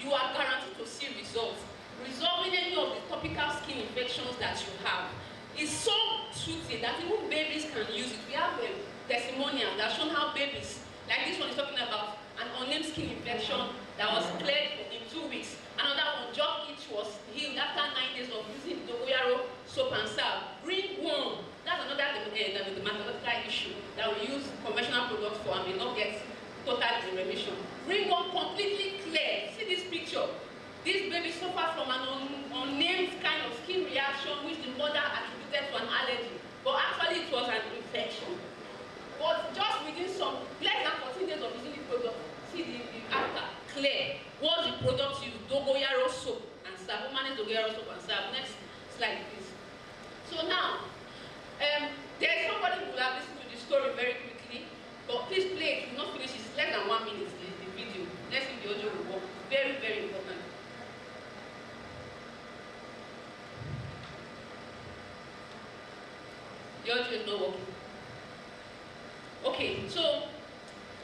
you are guaranteed to see results. Resolving any of the topical skin infections that you have. It's so soothing that even babies can use it. We have a testimonial that shown how babies, like this one is talking about an unnamed skin infection that was cleared in 2 weeks. Another one, jock itch, was healed after 9 days of using Dogoyaro soap and salve. Ringworm, that's another dermatological issue that we use conventional products for and may not get total remission. Ringworm completely clear. See this picture. This baby suffered from an unnamed kind of skin reaction which the mother attributed to an allergy, but actually it was an infection. But just within some less than 14 days of using the product, see the after clear. What's the product used? Dogoyaro soap and salve. Woman's dogoyaro soap and salve. Next slide, please. So now, there's somebody who will have listened to the story very quickly, but please play it. Do not finish it. It's less than 1 minute. The video. Let's see if the audio will work. Very, very important. The audio is not working. Okay, so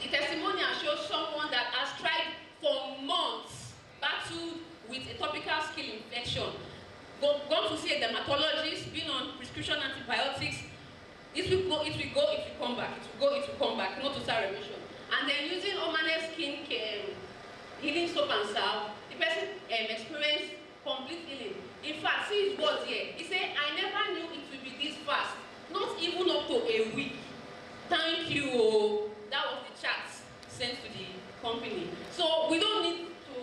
the testimonial shows someone that has tried for months, battled with a topical skin infection, gone to see a dermatologist, been on prescription antibiotics. It will go, it will go, it will come back, it will go, it will come back, no total remission. And then using Omane's skin care, healing soap and salve, the person experienced complete healing. In fact, see his words here. He said, I never knew it would be this fast, not even up to a week. Thank you. Oh. That was the charts sent to the company. So we don't need to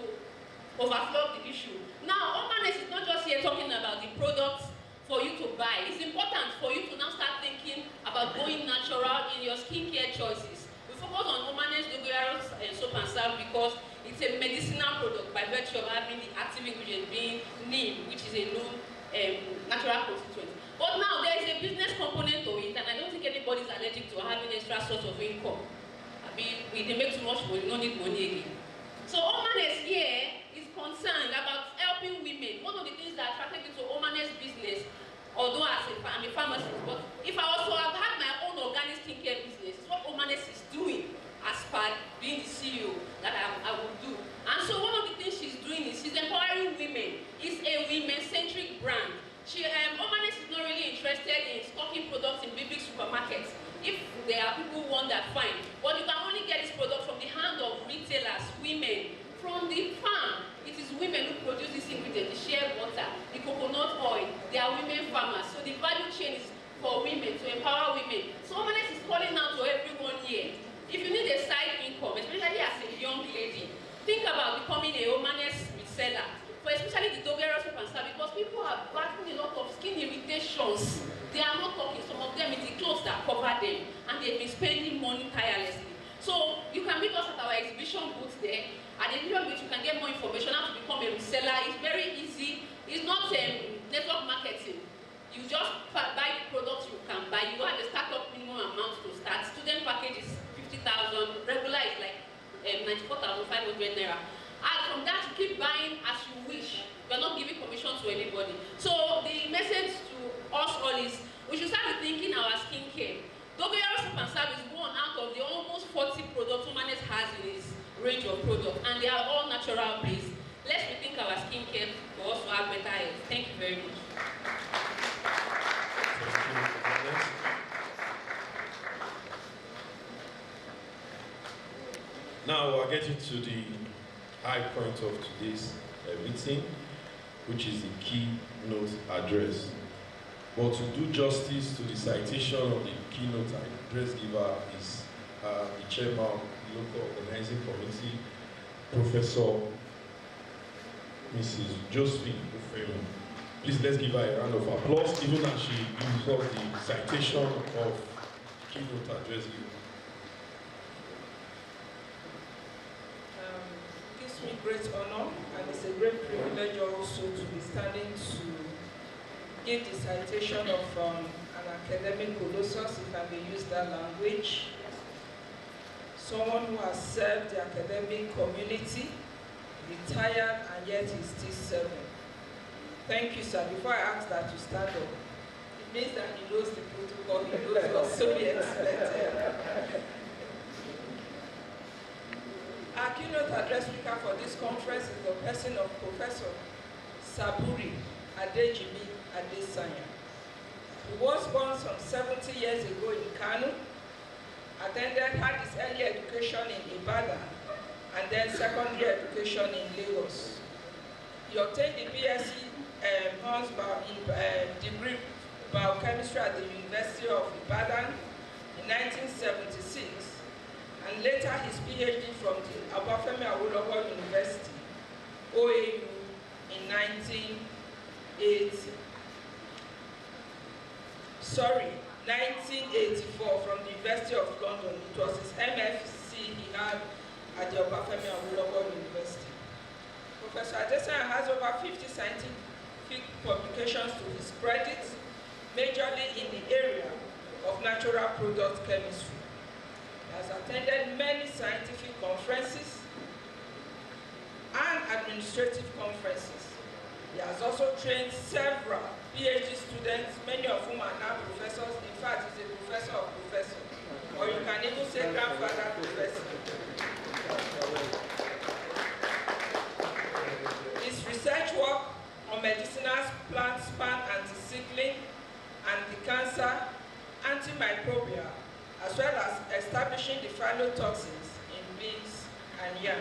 overflow the issue. Now, Omanes is not just here talking about the products for you to buy. It's important for you to now start thinking about going natural in your skincare choices. We focus on Omanes Dogoyaro soap and salve because it's a medicinal product by virtue of having the active ingredient being neem, which is a known natural constituent. But now there is a business component to it, and I don't think anybody is allergic to having extra source of income. I mean, we make too much money, we don't need money again. So Omanes here is concerned about helping women. One of the things that attracted me to Omanes business, although I'm a pharmacist, but if I also have had my own organic skincare business, it's what Omanes is doing as part being the CEO that I will do. And so one of the things she's doing is she's empowering women. It's a women-centric brand. Omanes is not really interested in stocking products in big supermarkets. If there are people who want that, fine. But you can only get this product from the hand of retailers, women, from the farm. It is women who produce this ingredient, the shea butter, the coconut oil. They are women farmers. So the value chain is for women, to empower women. So Omanes is calling out to everyone here. If you need a side income, especially as a young lady, think about becoming a Omanes reseller. For especially the Dogoyaro soap and salve, because people are battling a lot of skin irritations. They are not talking, some of them it's the clothes that cover them, and they've been spending money tirelessly. So you can meet us at our exhibition booth there. At the exhibition booth, you can get more information on how to become a reseller. It's very easy. It's not network marketing. You just buy the products you can buy. You don't have a startup minimum amount to start. Student package is 50,000. Regular is like 94,500 naira. And from that, you keep buying as you wish. You're not giving commission to anybody. So the message to us all is, we should start thinking our skincare. Dogoyaro soap and salve is one out of the almost 40 products Omanes has in its range of products, and they are all natural based. Let's rethink our skincare for us to have better health. Thank you very much.
Now we're getting to the high point of today's meeting, which is the keynote address. But to do justice to the citation of the keynote address giver is the chairman of the local organizing committee, Professor Mrs. Josephine Ofemo. Please let's give her a round of applause, even as she gives us the citation of the keynote address giver.
Gives me great honor, and it's a great privilege also to be standing to give the citation of an academic colossus, if I may use that language. Someone who has served the academic community, retired, and yet is still serving. Thank you, sir. Before I ask that you stand up, it means that he knows the protocol, he knows what's to be expected. Our keynote address speaker for this conference is the person of Professor Saburi Adejimi Adesanya. He was born some 70 years ago in Kano, had his early education in Ibadan, and then secondary education in Lagos. He obtained the BSc Honors degree biochemistry at the University of Ibadan in 1976, and later his PhD from the Obafemi Awolowo University, OAU, in 1980. 1984 from the University of London. It was his MFC he had at the Obafemi Awolowo University. Professor Adesanya has over 50 scientific publications to his credit, majorly in the area of natural product chemistry. He has attended many scientific conferences and administrative conferences. He has also trained several PhD students, many of whom are now professors. In fact, he's a professor of professors, or you can even say grandfather professor. His research work on medicinal plants span anti-sickling, anti-cancer, antimicrobial, as well as establishing the phytotoxins in beans and yam.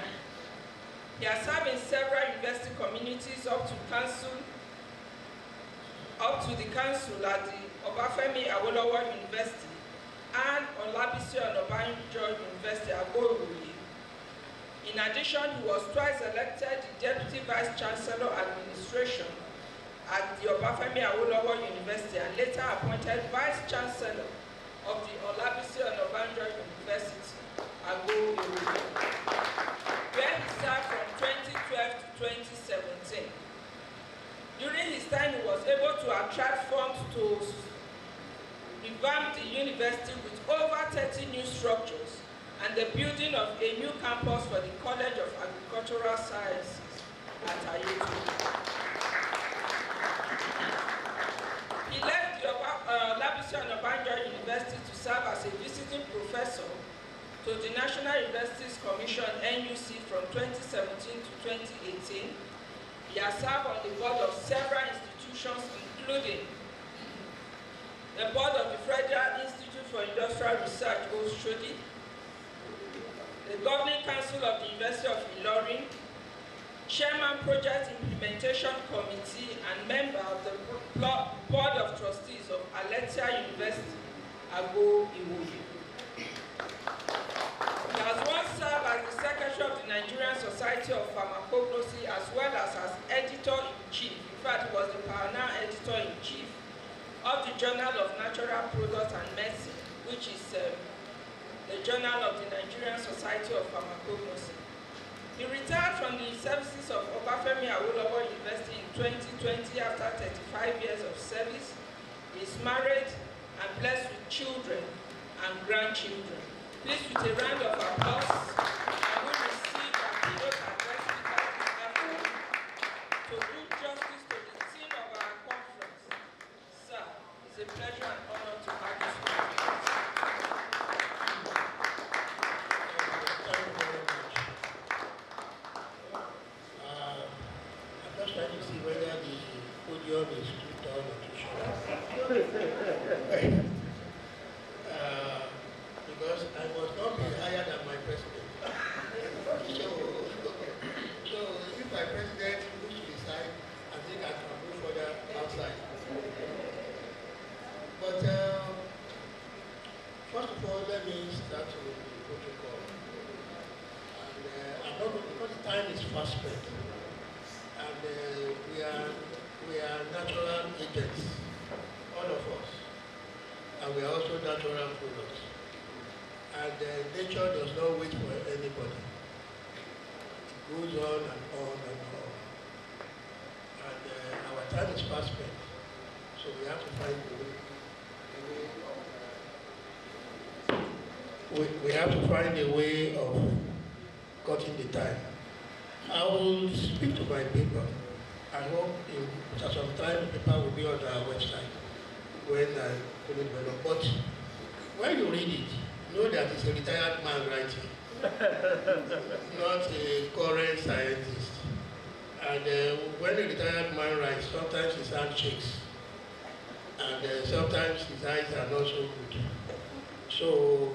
He has served in several university communities up to the council at the Obafemi Awolowo University and Olabisi Onabanjo University at Agbowoye. In addition, he was twice elected the Deputy Vice Chancellor Administration at the Obafemi Awolowo University and later appointed Vice Chancellor of the Olabisi Onabanjo University at Agbowoye, where he served from 2012 to 2017. During his time, he was able to attract funds to revamp the university with over 30 new structures and the building of a new campus for the College of Agricultural Sciences at Ayetu. He left the Olabisi Onabanjo University to serve as a visiting professor to the National Universities Commission, NUC, from 2017 to 2018. He has served on the board of several institutions, including the board of the Federal Institute for Industrial Research, Oshodi, the Governing Council of the University of Ilorin, Chairman Project Implementation Committee, and member of the Board of Trustees of Aletia University, Agbowoye. He has once served as the Secretary of the Nigerian Society of Pharmacognosy as well as Editor-in-Chief. In fact, he was the pioneer Editor-in-Chief of the Journal of Natural Products and Medicine, which is the Journal of the Nigerian Society of Pharmacognosy. He retired from the services of Obafemi Awolowo University in 2020 after 35 years of service. He is married and blessed with children and grandchildren. Please, with a round of applause, I will receive our keynote address speaker to do justice to the theme of our conference. Sir, it's a pleasure and honor to have you speak.
Thank you very much. I'm just trying to see whether the podium is too tall or too short. Because I must not be higher than my president. So if my president moves to the side, I think I can move further outside. But first of all, let me start with the protocol. And I'm not going, because the time is fast spent. And we are natural agents, all of us. And we are also natural products. And nature does not wait for anybody. It goes on and on and on. And our time is fast spent. So we have to find we have to find a way of cutting the time. I will speak to my people. I hope in some time the paper will be on our website when I put it develop. But when you read it, know that it's a retired man writing, not a current scientist. And when a retired man writes, sometimes his hand shakes, and sometimes his eyes are not so good. So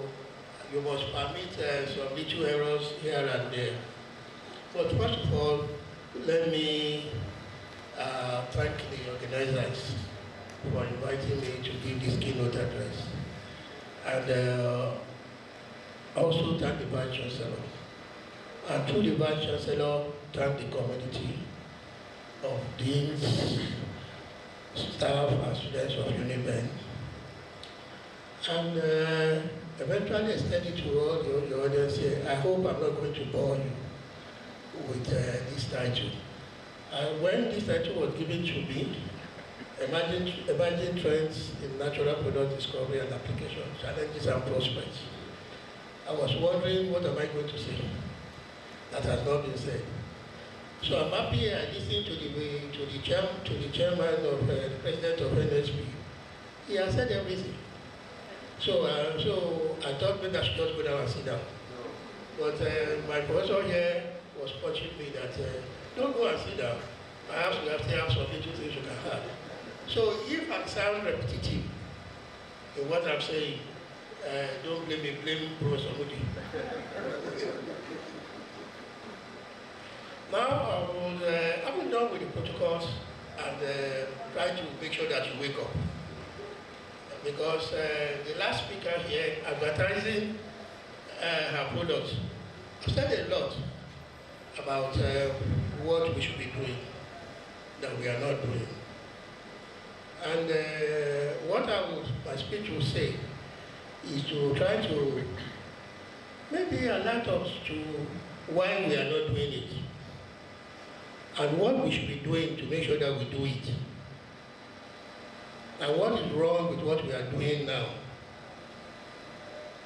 you must permit some little errors here and there. But first of all, let me thank the organizers for inviting me to give this keynote address. And also thank the Vice Chancellor. And to the Vice Chancellor, thank the community of deans, staff and students of UNIBEN And eventually extended to all the audience here. I hope I'm not going to bore you with this title. When this title was given to me, Emerging Trends in Natural Product Discovery and Application, Challenges and Prospects, I was wondering, what am I going to say that has not been said? So I'm happy I listened to the chairman of the president of NSP. He has said everything. So I thought maybe I should just go down and sit down. But my professor here was punching me that don't go and sit down. Perhaps we have to have some little things you can have. So if I sound repetitive in what I'm saying, don't blame me, blame Professor Moody. Now I will done with the protocols and try to make sure that you wake up. Because the last speaker here, advertising her products, said a lot about what we should be doing that we are not doing. And what my speech will say is to try to maybe alert us to why we are not doing it and what we should be doing to make sure that we do it. And what is wrong with what we are doing now?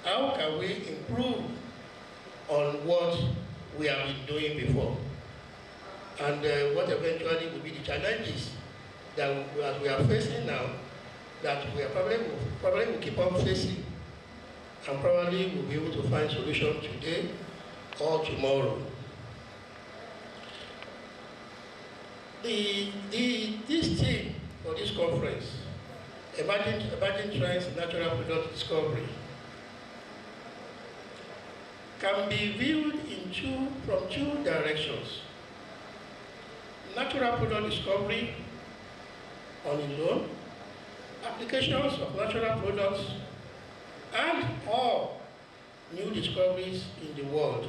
How can we improve on what we have been doing before? And what eventually will be the challenges that we are facing now, that we are probably will keep on facing, and probably will be able to find solutions today or tomorrow. This theme for this conference, Emerging Trends in Natural Product Discovery, can be viewed from two directions. Natural product discovery on its own, applications of natural products, and all new discoveries in the world.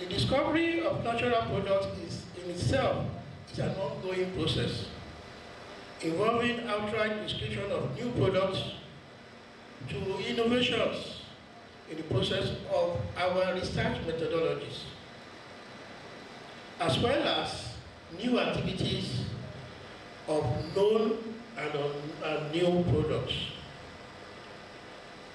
The discovery of natural products is in itself an ongoing process involving outright description of new products to innovations in the process of our research methodologies, as well as new activities of known and new products.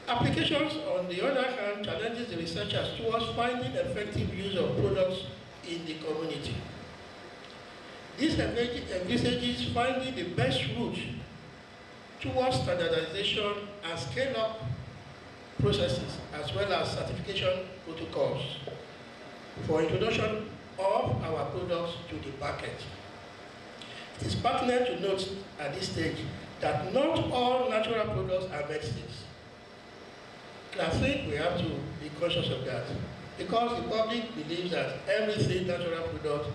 Applications, on the other hand, challenges the researchers towards finding effective use of products in the community. This envisages finding the best route towards standardization and scale-up processes, as well as certification protocols for introduction of our products to the market. It is pertinent to note at this stage that not all natural products are medicines. I think we have to be conscious of that, because the public believes that everything natural product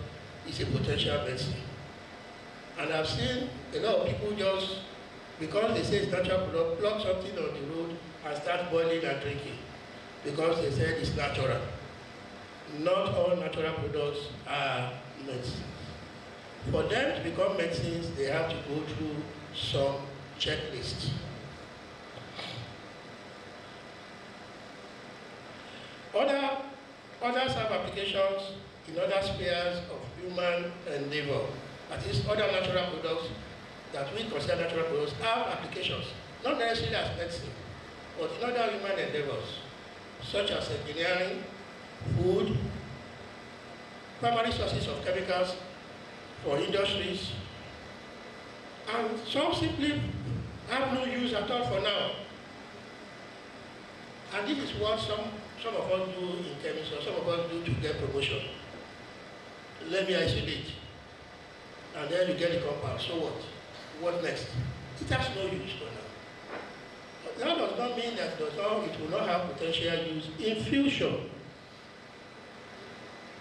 is a potential medicine. And I've seen a lot of people just, because they say it's natural product, plug something on the road and start boiling and drinking, because they said it's natural. Not all natural products are medicines. For them to become medicines, they have to go through some checklists. Others have applications in other spheres of human endeavor. That is, other natural products that we consider natural products have applications, not necessarily as medicine, but in other human endeavors, such as engineering, food, primary sources of chemicals for industries, and some simply have no use at all for now. And this is what some of us do in chemistry, or some of us do to get promotion. Let me isolate. And then you get the compound. So what? What next? It has no use for now. But that does not mean that it will not have potential use in future.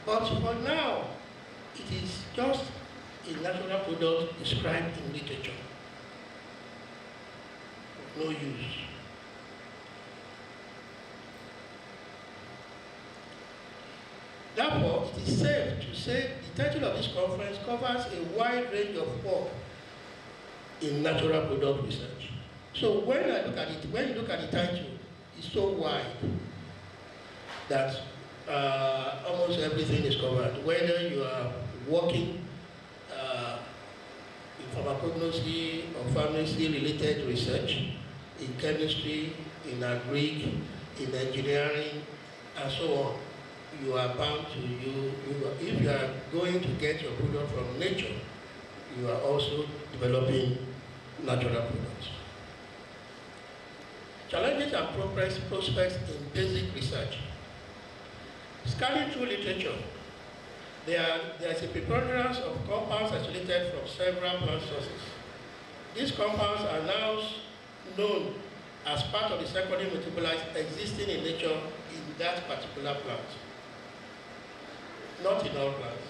But for now, it is just a natural product described in literature. No use. Therefore, it is safe to say the title of this conference covers a wide range of work in natural product research. So when I look at it, when you look at the title, it's so wide that almost everything is covered. Whether you are working in pharmacognosy or pharmacy-related research, in chemistry, in agri, in engineering, and so on, you are bound to if you are going to get your product from nature, you are also developing natural products. Challenges and prospects in basic research. Scanning through literature, there is a preponderance of compounds isolated from several plant sources. These compounds are now known as part of the secondary metabolites existing in nature in that particular plant. Not in all plants,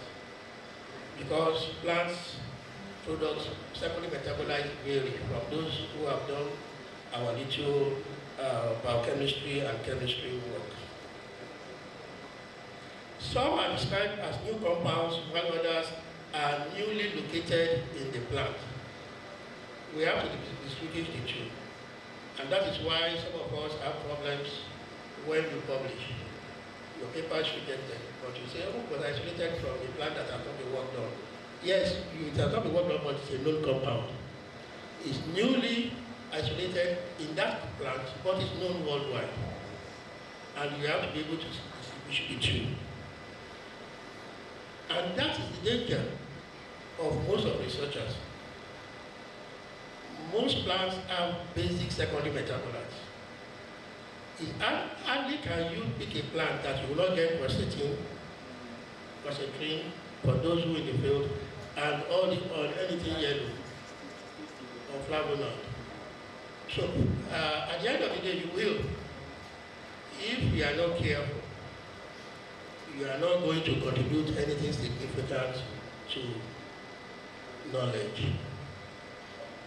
because plants' products, secondary metabolites vary from those who have done our little biochemistry and chemistry work. Some are described as new compounds, while others are newly located in the plant. We have to distinguish the two. And that is why some of us have problems when you publish. Your paper is rejected, but you say, oh, it was isolated from a plant that has not been worked on. Yes, it has not been worked on, but it's a known compound. It's newly isolated in that plant, but it's known worldwide. And you have to be able to distinguish the two. And that is the danger of most of researchers. Most plants have basic secondary metabolites. Hardly can you pick a plant that you will not get quercetin, for those who in the field, and anything yellow, or flavonoid. So at the end of the day, you will, if you are not careful, you are not going to contribute anything significant to knowledge.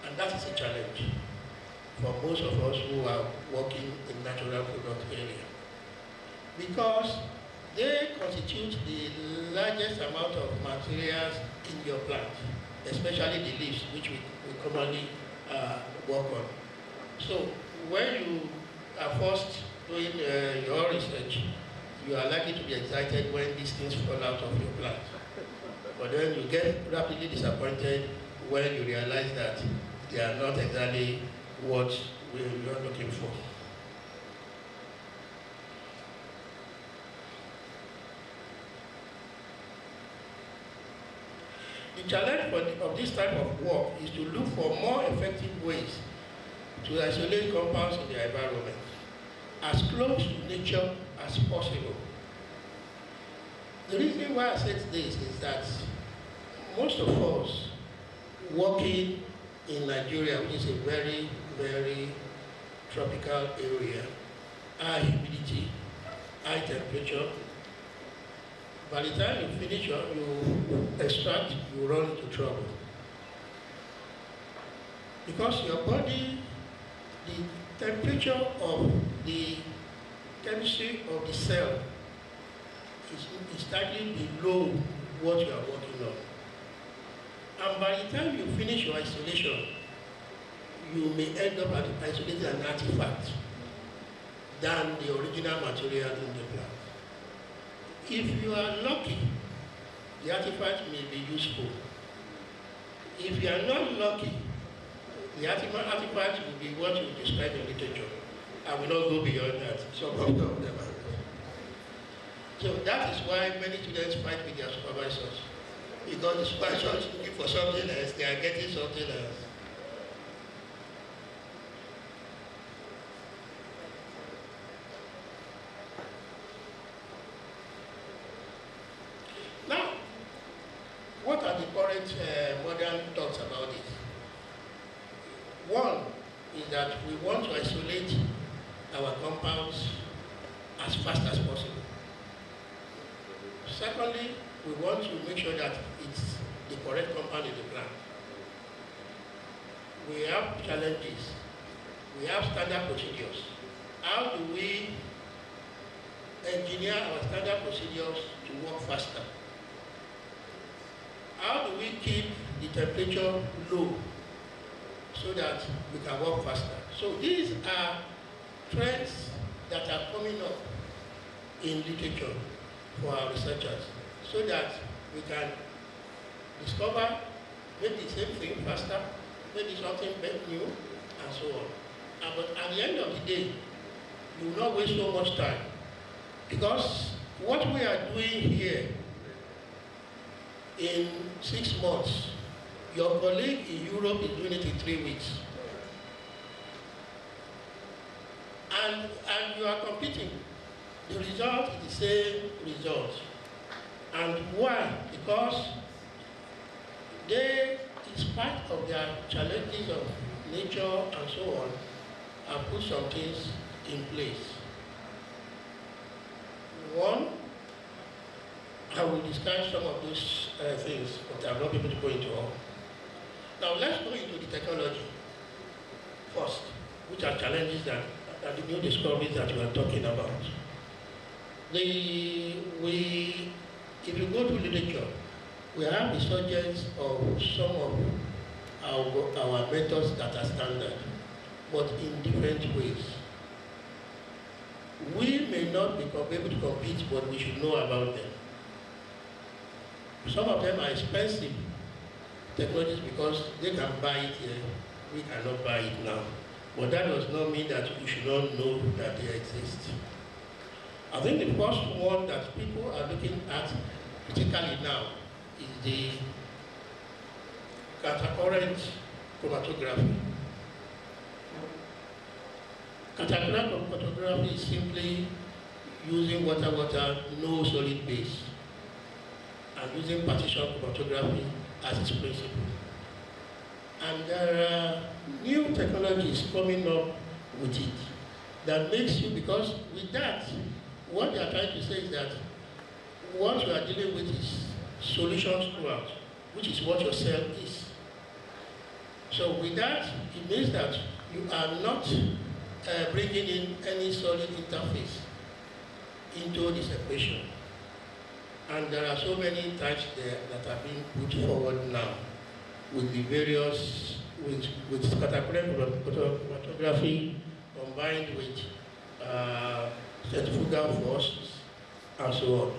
And that is a challenge for most of us who are working in natural product area. Because they constitute the largest amount of materials in your plant, especially the leaves, which we commonly work on. So when you are first doing your research, you are likely to be excited when these things fall out of your plant. But then you get rapidly disappointed when you realize that they are not exactly what we are looking for. The challenge of this type of work is to look for more effective ways to isolate compounds in the environment, as close to nature as possible. The reason why I said this is that most of us working in Nigeria, which is a very, very tropical area, high humidity, high temperature, by the time you finish you extract, you run into trouble. Because your body, the temperature of the chemistry of the cell is slightly below what you are working on. And by the time you finish your isolation, you may end up isolating an artifact than the original material in the plant. If you are lucky, the artifact may be useful. If you are not lucky, the artifact will be what you describe in literature. I will not go beyond that. Some of them are. So that is why many students fight with their supervisors. Because the supervisor is looking for something else, they are getting something else. Now, what are the current modern thoughts about it? One is that we want to isolate our compounds as fast as possible. Secondly, we want to make sure that it's the correct compound in the plant. We have challenges. We have standard procedures. How do we engineer our standard procedures to work faster? How do we keep the temperature low so that we can work faster. So these are trends that are coming up in literature for our researchers, so that we can discover maybe the same thing faster, maybe something new, and so on. But at the end of the day, you will not waste so much time, because what we are doing here in 6 months, your colleague in Europe is doing it in 3 weeks. And you are competing. The result is the same result. And why? Because they, in spite of their challenges of nature and so on, have put some things in place. One, I will discuss some of those things, but I'm not able to go into all. Now let's go into the technology first, which are challenges that are the new discoveries that we are talking about. If you go to literature, we have resurgence of some of our methods that are standard, but in different ways. We may not be able to compete, but we should know about them. Some of them are expensive technologies because they can buy it here, we cannot buy it now. But that does not mean that we should not know that they exist. I think the first one that people are looking at critically now is the catacurrent chromatography. Catacurrent chromatography is simply using water, no solid base, and using partition chromatography as its principle. And there are new technologies coming up with it that makes you, because with that, what they are trying to say is that what you are dealing with is solutions throughout, which is what your cell is. So with that, it means that you are not bringing in any solid interface into this equation. And there are so many types there that are being put forward now with the various, with catacurrent chromatography combined with centrifugal forces and so on.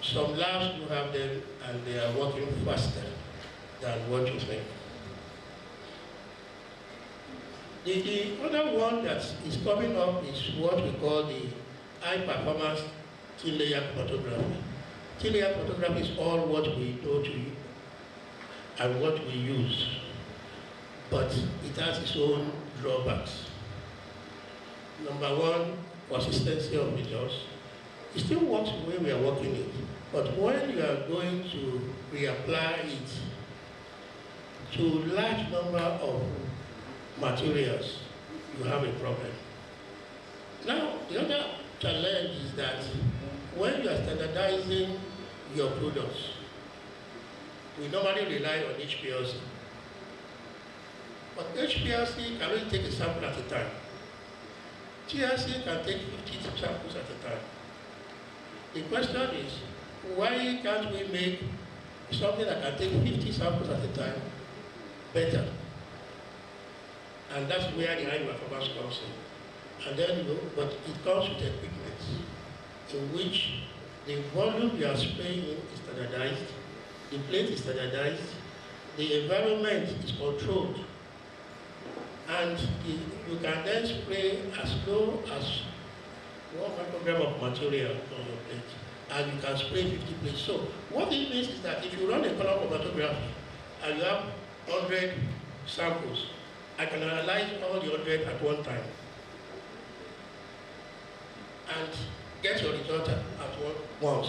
Some labs do have them and they are working faster than what you think. The other one that is coming up is what we call the high performance thin layer chromatography. Thin layer chromatography is all what we do to you and what we use, but it has its own drawbacks. Number one, consistency of results. It still works the way we are working it, but when you are going to reapply it to large number of materials, you have a problem. Now, the other challenge is that when you are standardizing your products, we normally rely on HPLC. But HPLC can only take a sample at a time. TLC can take 50 samples at a time. The question is, why can't we make something that can take 50 samples at a time better? And that's where the high performance comes in. And then, but it comes with equipment in which the volume you are spraying in is standardized, the plate is standardized, the environment is controlled, and you can then spray as low as 1 microgram of material on your plate, and you can spray 50 plates. So what it means is that if you run a color chromatography and you have 100 samples, I can analyze all the 100 at one time and get your result at once.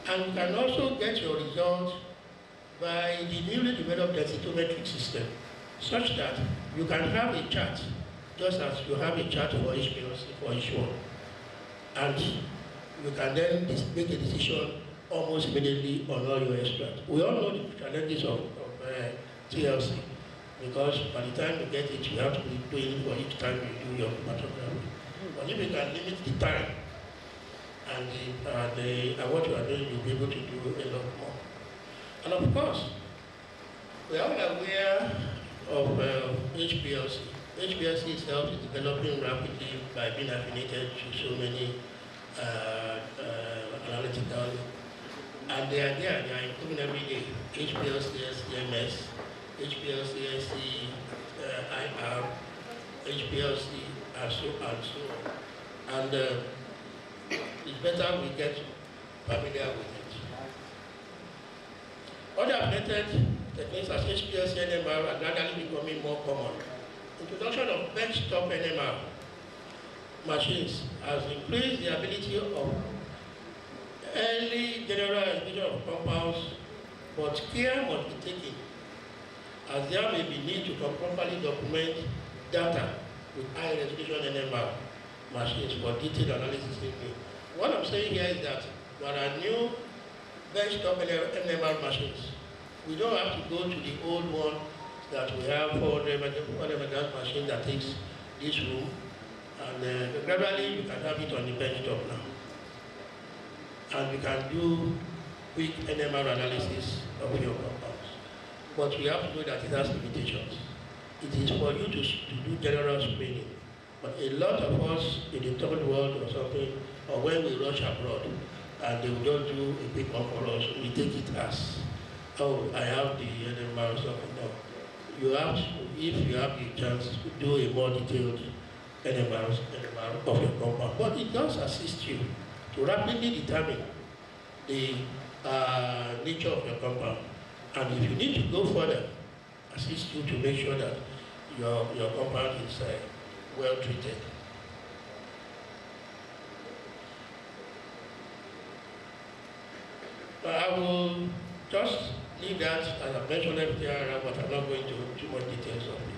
And you can also get your result by the newly developed densitometric system, such that you can have a chart, just as you have a chart for each PLC, for each one. And you can then make a decision almost immediately on all your extracts. We all know the challenges of TLC, because by the time you get it, you have to be doing it for each time you do your chromatography. But if you can limit the time and what you are doing, you'll be able to do a lot more. And of course, we are all aware of HPLC HPLC. HPLC itself is developing rapidly by being affiliated to so many analytical, and they are improving every day. HPLC, SCMS, HPLC, SC, IR, HPLC, and so on. And it's better we get familiar with it. Other affiliated techniques as HPLC NMR are gradually becoming more common. Introduction of benchtop NMR machines has increased the ability of early general identification of compounds, but care must be taken, as there may be need to properly document data with high resolution NMR machines for detailed analysis. What I'm saying here is that there are new benchtop NMR machines. We don't have to go to the old one that we have 400 machine that takes this room, and gradually you can have it on the benchtop now. And we can do quick NMR analysis of your compounds. But we have to know that it has limitations. It is for you to do general screening. But a lot of us in the third world or something, or when we rush abroad, and they will just do a quick one for us, we take it as, oh, I have the NMR or something. No. You have to, if you have the chance to do a more detailed NMR of your compound. But it does assist you to rapidly determine the nature of your compound. And if you need to go further, assist you to make sure that your compound is well treated. I will just leave that, as I mentioned earlier, but I'm not going to too much details of it.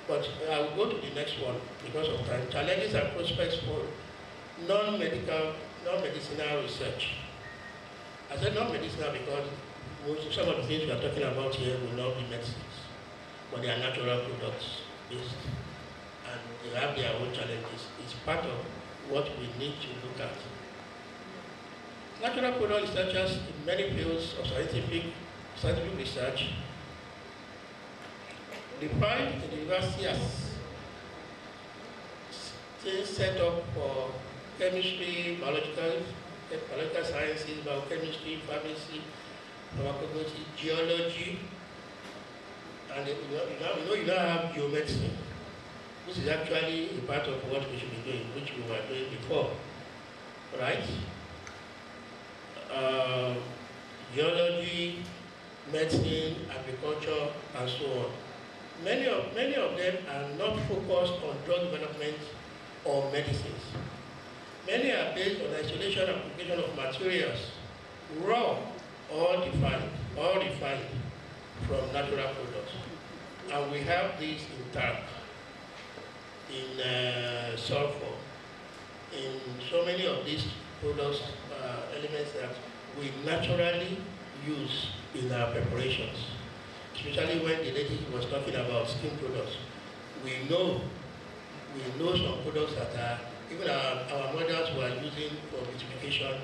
But I will go to the next one because of time. Challenges and prospects for non-medicinal research. I said non-medicinal because some of the things we are talking about here will not be medicines, but they are natural products based. And they have their own challenges. It's part of what we need to look at. Natural product researchers in many fields of scientific research defined the university as things set up for chemistry, biological sciences, biochemistry, pharmacy, pharmacognosy, geology, and you now have geomedicine. This is actually a part of what we should be doing, which we were doing before, right? Geology, medicine, agriculture, and so on. Many of them are not focused on drug development or medicines. Many are based on isolation and application of materials, raw or refined from natural products. And we have these in talc, in sulfur, in so many of these products, elements that we naturally use in our preparations. Especially when the lady was talking about skin products. We know some products that are, even our mothers were using for beautification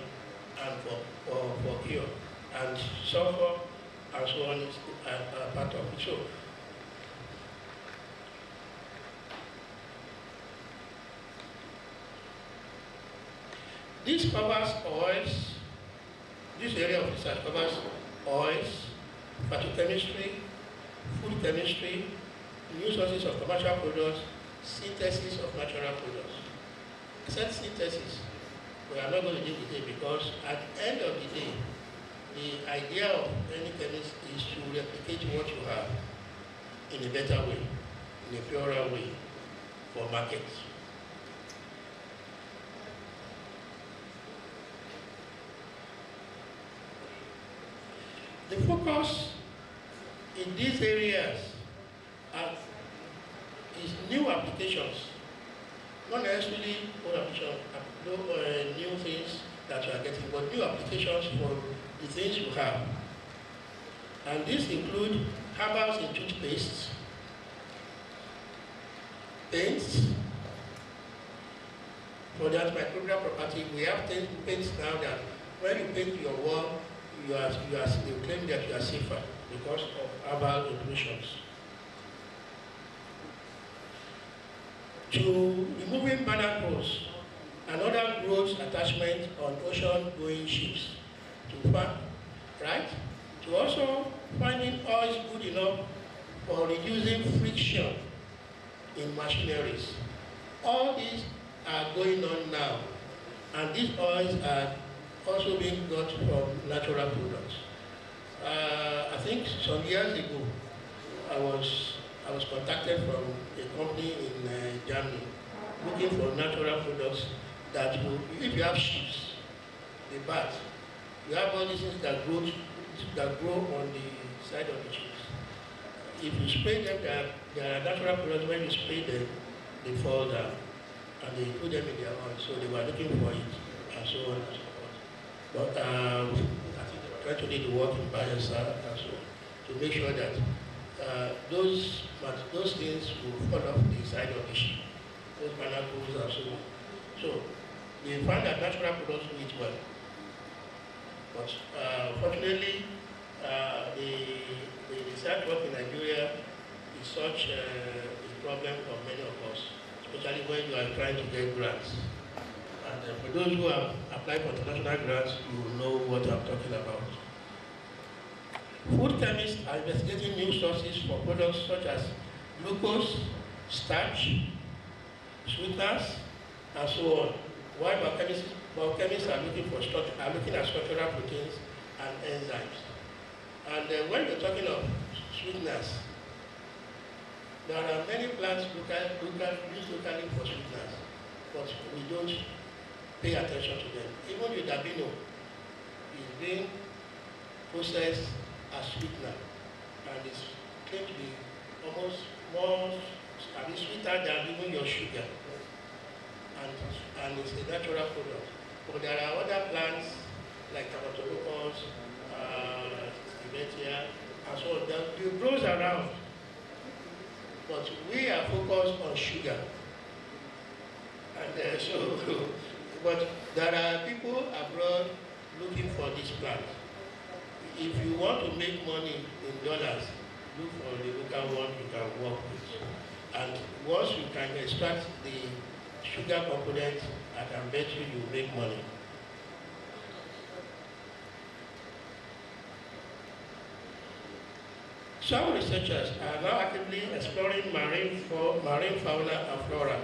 and for cure. And sulfur and so on is a part of it. So, this covers oils, this area of research covers oils, phytochemistry, food chemistry, new sources of commercial products, synthesis of natural products. I said synthesis, we are not going to deal with it because at the end of the day, the idea of any chemist is to replicate what you have in a better way, in a purer way for markets. The focus in these areas is new applications, not necessarily old applications, new things that you are getting, but new applications for the things you have. And these include herbals in toothpastes, paints. For that microbial property, we have paints now that when you paint your wall, you claim that you are safer because of herbal inclusions. to removing banner posts and other growth attachments on ocean-going ships, to right? To also finding oils good enough for reducing friction in machineries. All these are going on now, and these oils are also being got from natural products. I think some years ago, I was contacted from a company in Germany looking for natural products that will, if you have ships, the bat, you have all these things that grow on the side of the ships. If you spray them, there are natural products. When you spray them, they fall down, and they put them in their oil. So they were looking for it, and so on and so forth. But I think they try to do the work in biosar and so on, to make sure that those things will fall off the side of the ship, those manacles and so on. So they found that natural products do it well. But fortunately, the research work in Nigeria is such a problem for many of us, especially when you are trying to get grants. And for those who have applied for international grants, you will know what I'm talking about. Food chemists are investigating new sources for products such as glucose, starch, sweeteners, and so on. While biochemists are looking at structural proteins and enzymes. And when we're talking of sweeteners, there are many plants used locally for sweeteners, but we don't pay attention to them. Even the dabino is being processed as sweetener, and it's claimed to be almost more, sweeter than even your sugar. And it's a natural product. But there are other plants like Pharmacognosy, and so on that grows around. But we are focused on sugar. And but there are people abroad looking for this plant. If you want to make money in dollars, look for the local one you can work with. And once you can extract the sugar component, I can bet you make money. Some researchers are now actively exploring marine fauna and flora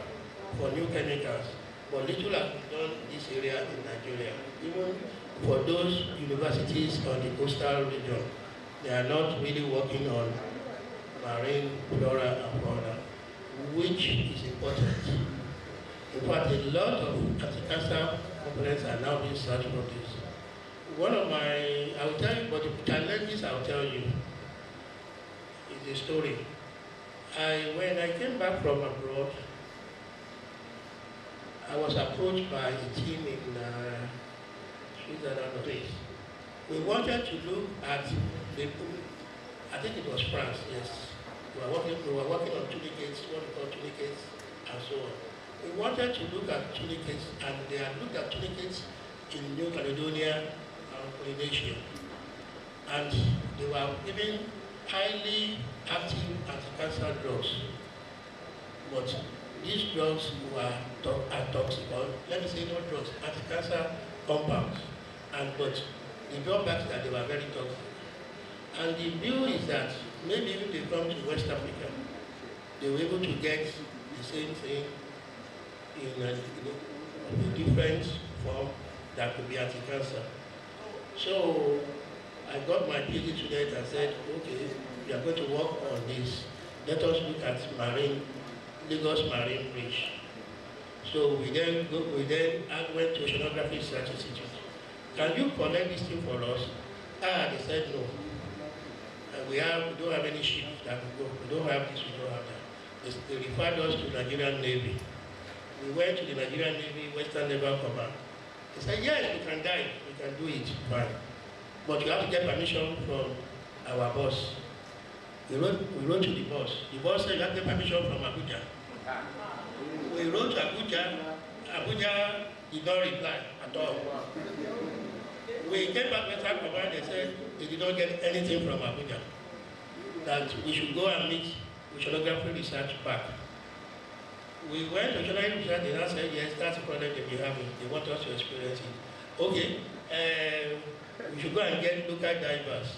for new chemicals, but little has been done in this area in Nigeria. Even for those universities on the coastal region, they are not really working on marine flora and fauna, which is important. In fact, a lot of anti-cancer components are now being searched for this. One of my, I will tell you, but the challenges I will tell you is a story. When I came back from abroad, I was approached by a team in Switzerland. We wanted to look at I think it was France, yes. We were working on tunicates, what we call tunicates, and so on. We wanted to look at tunicates, and they had looked at tunicates in New Caledonia and Polynesia. And they were giving highly active anti-cancer drugs. But these drugs were toxic, or let me say not drugs, anti-cancer compounds. But the drawback is that they were very toxic. And the view is that maybe if they come to West Africa, they were able to get the same thing in a different form that could be anti-cancer. So I got my PhD student and said, okay, we are going to work on this. Let us look at Lagos Marine Bridge. So we then went to Oceanography Research Institute. Can you collect this thing for us? They said no. We don't have any ships that will go. We don't have this, we don't have that. They referred us to Nigerian Navy. We went to the Nigerian Navy, Western Naval Command. They said, yes, we can dive, we can do it, fine. But you have to get permission from our boss. We wrote to the boss. The boss said, you have to get permission from Abuja. We wrote to Abuja. Abuja did not reply at all. We came back to Western Command, they said they did not get anything from Abuja. That we should go and meet oceanography research back. We went to general research, they now said, yes, that's the problem that we have. They want us to experience it. Okay, we should go and get local divers.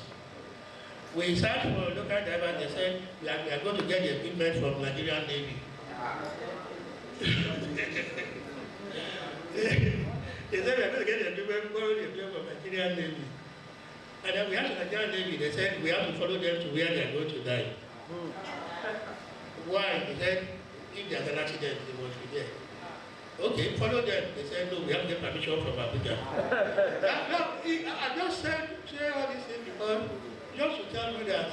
We searched for local divers, they said, we are going to get the equipment from Nigerian Navy. They said we are going to get the equipment from Nigerian Navy. And then we had the Nigerian Navy, they said we have to follow them to where they are going to die. Why? They said, if there's an accident, they must be there. Okay, follow them. They said, no, we have to get permission from Abuja. I just say all these things because just to tell you that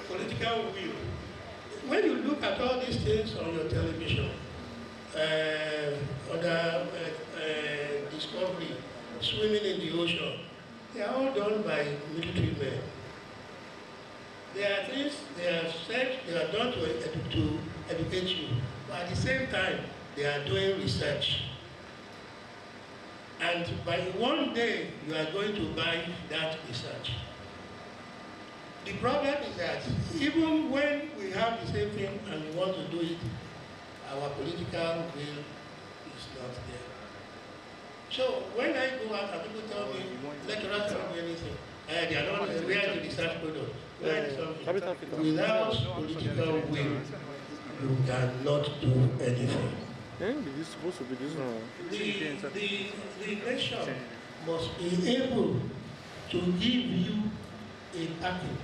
political will. When you look at all these things on your television, discovery, swimming in the ocean, they are all done by military men. There are things they are said they are done to educate you, but at the same time, they are doing research. And by one day, you are going to buy that research. The problem is that even when we have the same thing and we want to do it, our political will is not there. So when I go out and people tell me, lecturers don't do anything, they are not aware of the research product. Without political will, you cannot do anything.
This is supposed to be this one.
The nation must be able to give you a backing.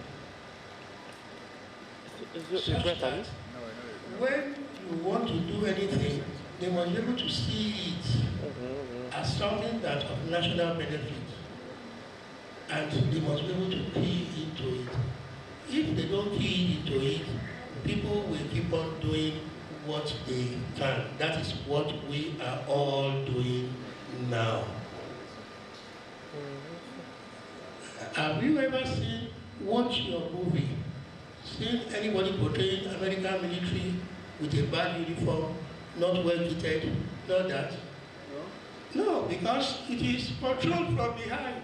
Such that when you want to do anything, they must be able to see it as something that of national benefit. And they must be able to key into it. If they don't key into it, people will keep on doing what they can. That is what we are all doing now. Have you ever watched your movie, seen anybody portraying American military with a bad uniform, not well kitted? Not that? No, because it is controlled from behind.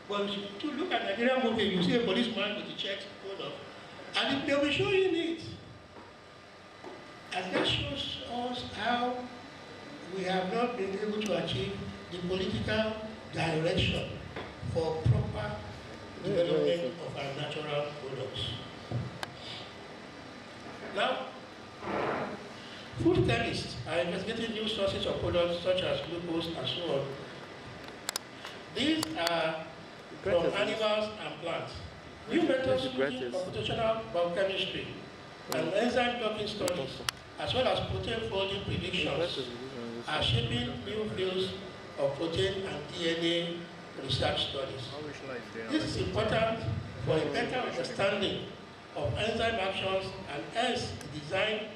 But to look at Nigerian movie, you see a policeman with the checks going off, and they'll be showing it. And that shows us how we have not been able to achieve the political direction for proper development of our natural products. Now, food chemists are investigating new sources of products such as glucose and so on. These are from animals and plants. New methods using computational biochemistry and enzyme docking studies, as well as protein folding predictions, are shaping new fields of protein and DNA research studies. This is important for a better understanding of enzyme actions and hence the design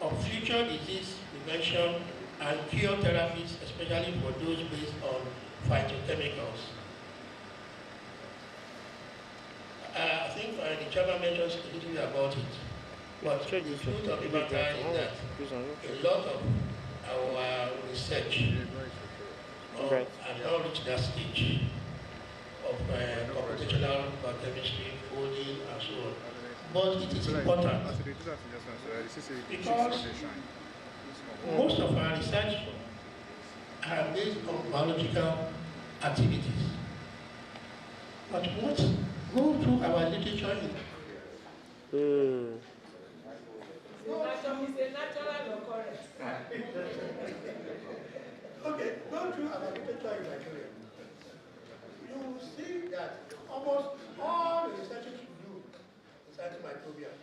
of future disease prevention and cure therapies, especially for those based on phytochemicals. I think the chairman mentioned a little bit about it. But the truth of the matter is that a lot of our research has not reached that stage of computational biochemistry, coding, and so on. But it is important because most of our research are based on biological activities. But what go through our literature
It's a natural occurrence.
Okay, go through our literature in Nigeria. You will see that almost all the research you do is antimicrobial,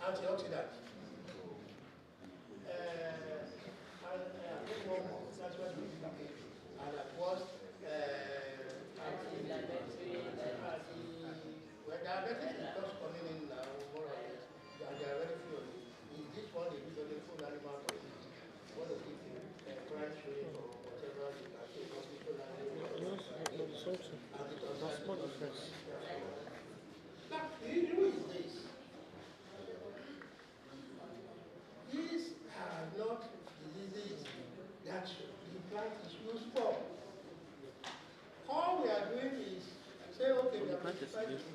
antioxidant, that's what we do. And that was well, diabetes is just coming in now, more or less. They are very few. In this one, they use only food animal protein. What is it? Fried shrimp or whatever you can take of people and that's not difference. Now, the issue is this. These are not diseases that the plant is used for. All we are doing is say, okay, we have justified the use.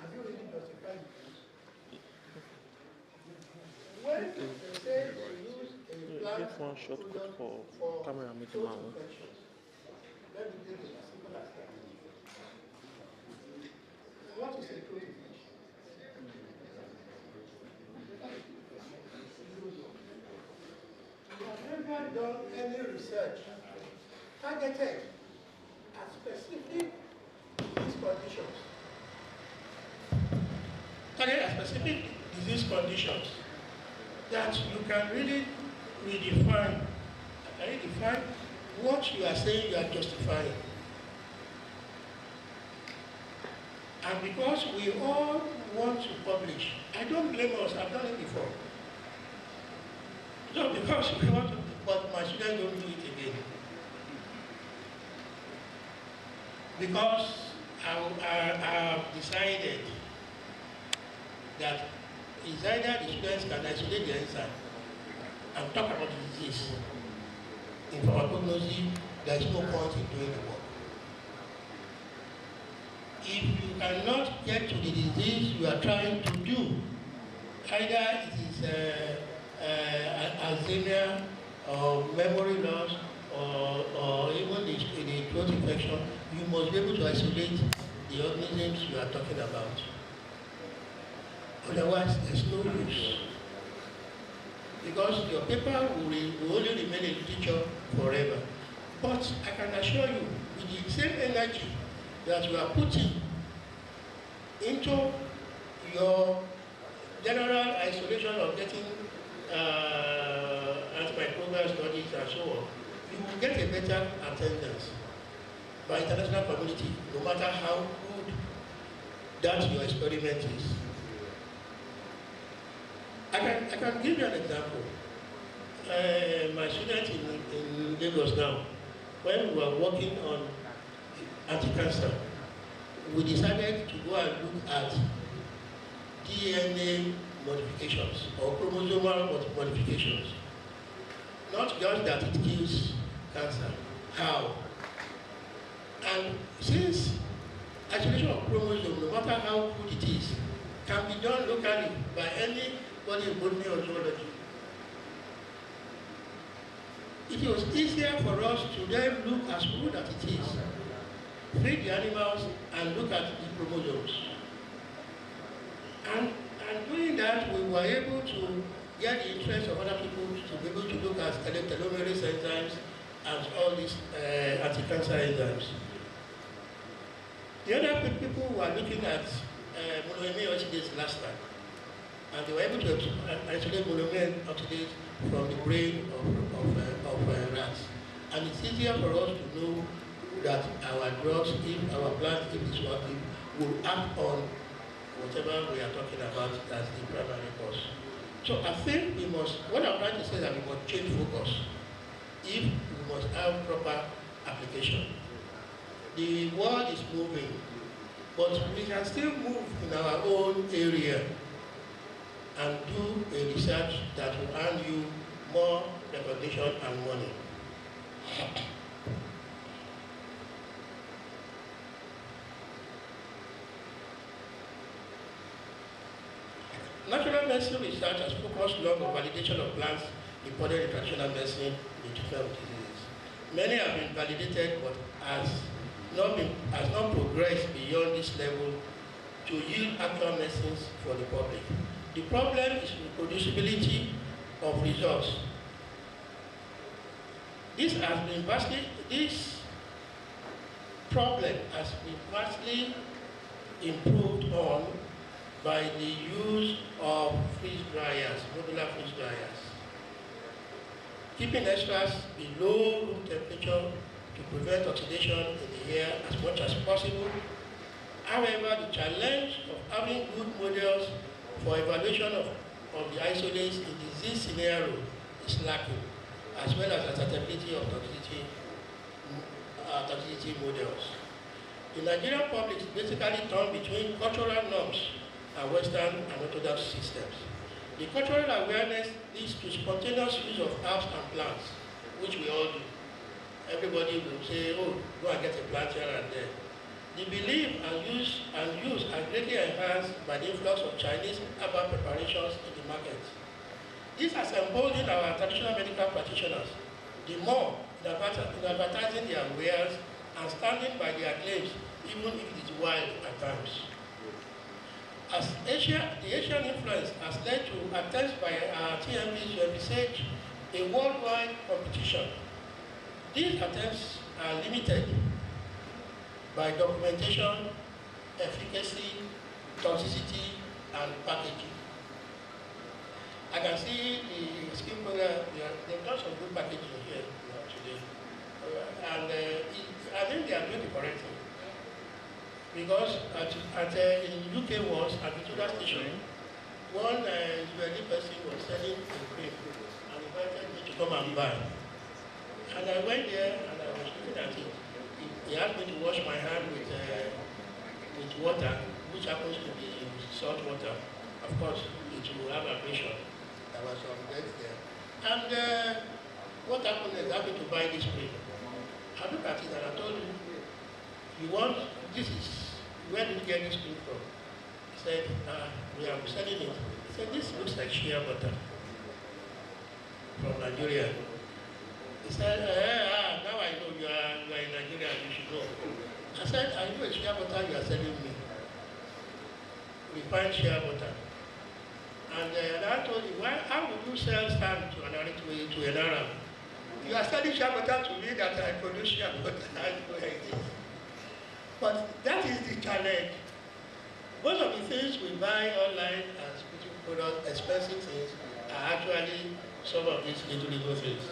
Have you really justified the use? When they say
just one shortcut for camera meeting man.
Let me give it as simple as that. What is a true infection? You have never done any research targeted at specific disease conditions. Targeted at specific disease conditions that you can really redefine what you are saying you are justifying. And because we all want to publish, I don't blame us, I've done it before. No, because we want to, but my students don't do it again. Because I have decided that it's either the students can isolate their inside and talk about the disease. In pharmacognosy, there is no point in doing the work. If you cannot get to the disease you are trying to do, either it is Alzheimer's or memory loss or even the throat infection, you must be able to isolate the organisms you are talking about. Otherwise, there's no use. Because your paper will only remain a literature forever. But I can assure you, with the same energy that you are putting into your general isolation of getting antimicrobial studies and so on, you will get a better attendance by international community, no matter how good that your experiment is. I can give you an example. My student in Lagos now, when we were working on anti-cancer, we decided to go and look at DNA modifications or chromosomal modifications. Not just that it kills cancer, how? And since isolation of chromosomes, no matter how good it is, can be done locally by anybody in botany or zoology, it was easier for us to then look as good as it is, feed the animals and look at the chromosomes. And doing that, we were able to get the interest of other people to be able to look at telomerase enzymes and all these anti-cancer enzymes. The other people were looking at monoamine oxidase last time, and they were able to isolate monoamine oxidase from the brain of rats. And it's easier for us to know that our drugs, if our plant, if it's working, will act on whatever we are talking about as the primary cause. So I think we must, what I'm trying to say is that we must change focus if we must have proper application. The world is moving, but we can still move in our own area and do a research that will earn you more recognition and money. Natural medicine research has focused long on validation of plants imported in traditional medicine in treatment of diseases. Many have been validated, but has not progressed beyond this level to yield actual medicines for the public. The problem is reproducibility of results. This problem has been vastly improved on by the use of freeze dryers, modular freeze dryers. Keeping extras below room temperature to prevent oxidation in the air as much as possible. However, the challenge of having good models for evaluation of the isolates in disease scenario is lacking, as well as acceptability of toxicity models. The Nigerian public is basically torn between cultural norms and Western and Orthodox systems. The cultural awareness leads to spontaneous use of herbs and plants, which we all do. Everybody will say, oh, go and get a plant here and there. The belief and use are greatly enhanced by the influx of Chinese herbal preparations in the market. This has emboldened our traditional medical practitioners the more in advertising their wares and standing by their claims, even if it is wild at times. As the Asian influence has led to attempts by our TMPs to envisage a worldwide competition. These attempts are limited by documentation, efficacy, toxicity, and packaging. I can see the scheme program, they've done some good packaging here today. And I think they are doing the correct thing. Because in UK was at the Tudor station, one Israeli person was selling a cream and invited me to come and buy. And I went there and I was looking at it. He asked me to wash my hand with water, which happens to be salt water. Of course, it will have abrasion. There was some death there. And what happened is I happened to buy this cream. I looked at it and I told him, this is, where did you get this cream from? He said, we are selling it. He said, this looks like shea butter from Nigeria. He said, now I know you are in Nigeria, you should go. I said, I know it's shea butter you are selling me. Refined shea butter. And I told him, how would you sell sand to an Arab? You are selling shea butter to me that I produce shea butter. I know where it is. But that is the challenge. Most of the things we buy online as beauty products, expensive things, are actually some of these little things.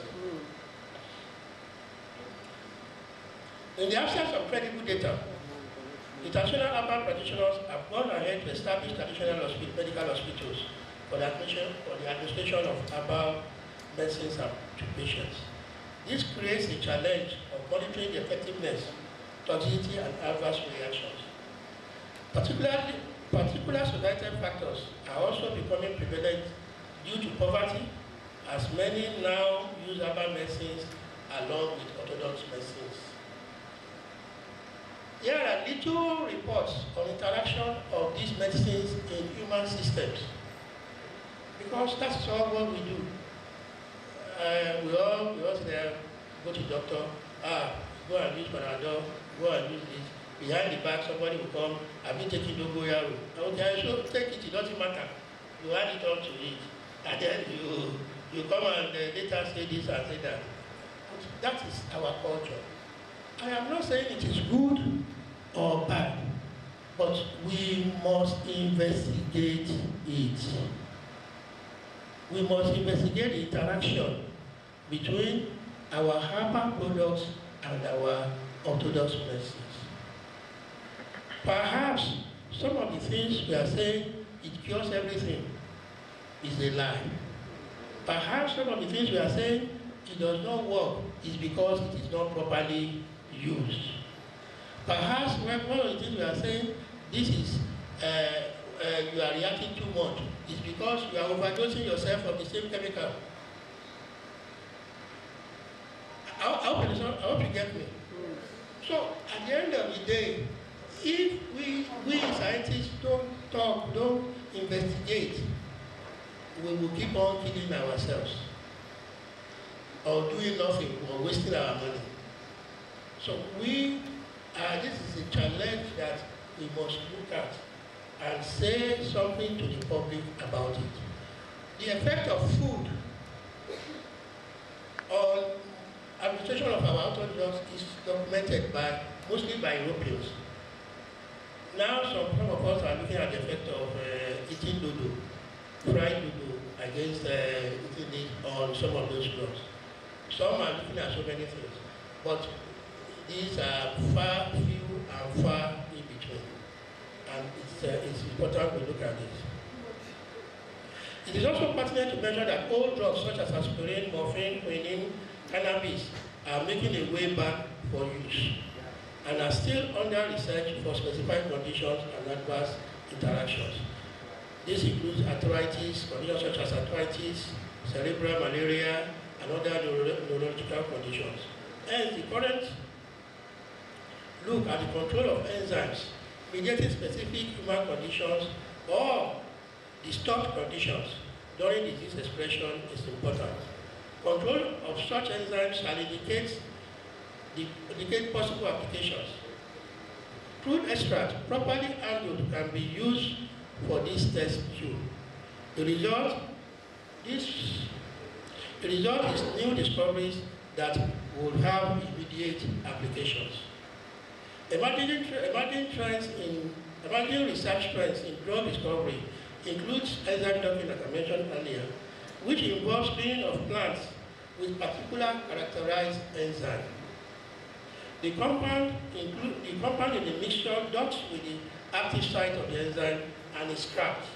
In the absence of credible data, the traditional herbal practitioners have gone ahead to establish traditional medical hospitals for the administration of herbal medicines to patients. This creates a challenge of monitoring the effectiveness, toxicity, and adverse reactions. Particular societal factors are also becoming prevalent due to poverty, as many now use herbal medicines along with orthodox medicines. There are little reports on interaction of these medicines in human systems, because that's all what we do. We all there, go to the doctor, go and use Panadol, go and use this. Behind the back, somebody will come, I've been taking Dogoyaro. Okay, so take it, it doesn't matter. You add it on to it. And then you come and later say this and say that. But that is our culture. I am not saying it is good or bad, but we must investigate it. We must investigate the interaction between our herbal products and our orthodox medicines. Perhaps some of the things we are saying, it cures everything, is a lie. Perhaps some of the things we are saying, it does not work, is because it is not properly used. Perhaps one of the things we are saying, this is, you are reacting too much, is because you are overdosing yourself of the same chemical. I hope you get me. So, at the end of the day, if we scientists don't talk, don't investigate, we will keep on killing ourselves or doing nothing or wasting our money. So this is a challenge that we must look at and say something to the public about it. The effect of food on administration of our outdoor drugs is documented mostly by Europeans. Now some of us are looking at the effect of eating dodo, fried dodo, against eating it on some of those drugs. Some are looking at so many things, but these are few and far in between. And it's important to look at this. It is also pertinent to mention that old drugs such as aspirin, morphine, quinine, cannabis are making a way back for use and are still under research for specified conditions and adverse interactions. This includes arthritis, conditions such as arthritis, cerebral malaria, and other neurological conditions. Hence, the current look at the control of enzymes mediating specific human conditions or disturbed conditions during disease expression is important. Control of such enzymes shall indicate possible applications. Crude extract properly handled can be used for this test too. The result is new discoveries that will have immediate applications. Emerging research trends in drug discovery includes enzyme docking, like I mentioned earlier, which involves screening of plants with particular characterized enzyme. The compound in the mixture docks with the active site of the enzyme and is trapped.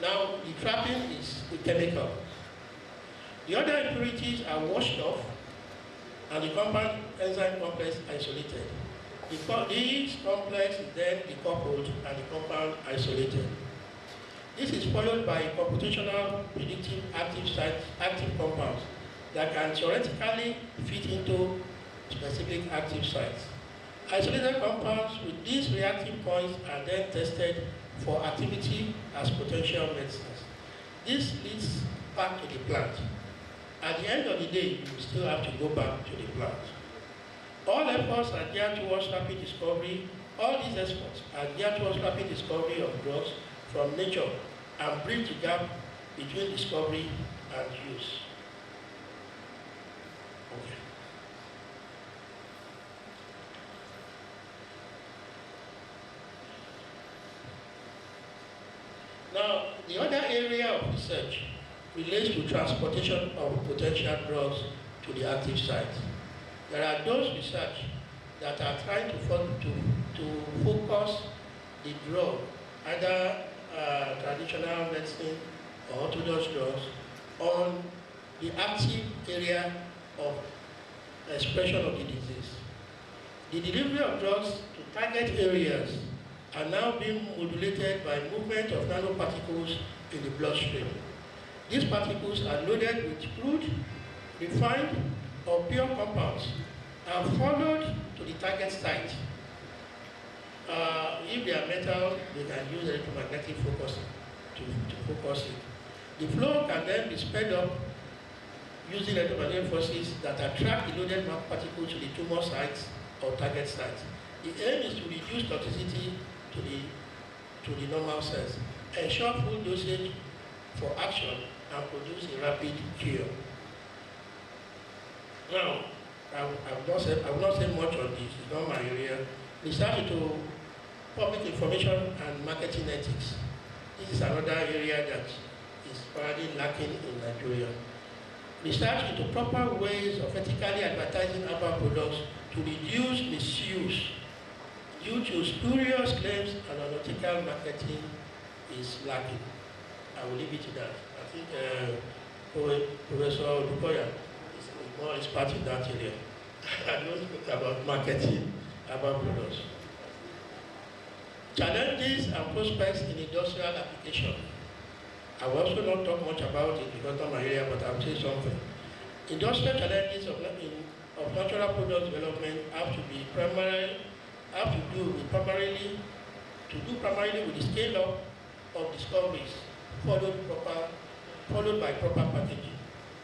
Now, the trapping is the chemical. The other impurities are washed off and the compound enzyme complex isolated. This complex is then decoupled and the compound isolated. This is followed by computational predictive active compounds that can theoretically fit into specific active sites. Isolated compounds with these reactive points are then tested for activity as potential medicines. This leads back to the plant. At the end of the day, you still have to go back to the plant. All efforts are geared towards rapid discovery. All these efforts are geared towards rapid discovery of drugs from nature and bridge the gap between discovery and use. Okay. Now, the other area of research relates to transportation of potential drugs to the active site. There are those research that are trying to focus the drug, either traditional medicine or orthodox drugs, on the active area of expression of the disease. The delivery of drugs to target areas are now being modulated by movement of nanoparticles in the bloodstream. These particles are loaded with crude, refined, or pure compounds and followed to the target site. If they are metal, they can use electromagnetic focusing to focus it. The flow can then be sped up using electromagnetic forces that attract the loaded particles to the tumor sites or target sites. The aim is to reduce toxicity to the normal cells, ensure full dosage for action, and produce a rapid cure. Now, I will not say much on this, it's not my area. Research into public information and marketing ethics. This is another area that is probably lacking in Nigeria. Research into proper ways of ethically advertising herbal products to reduce misuse due to spurious claims and unethical marketing is lacking. I will leave it to that. I think Professor Dukoya is more expert in that area. I don't speak about marketing herbal products. Challenges and prospects in industrial application. I will also not talk much about it because not my area, but I'll say something. Industrial challenges of natural product development have to do primarily with the scale up of discoveries, followed by proper packaging.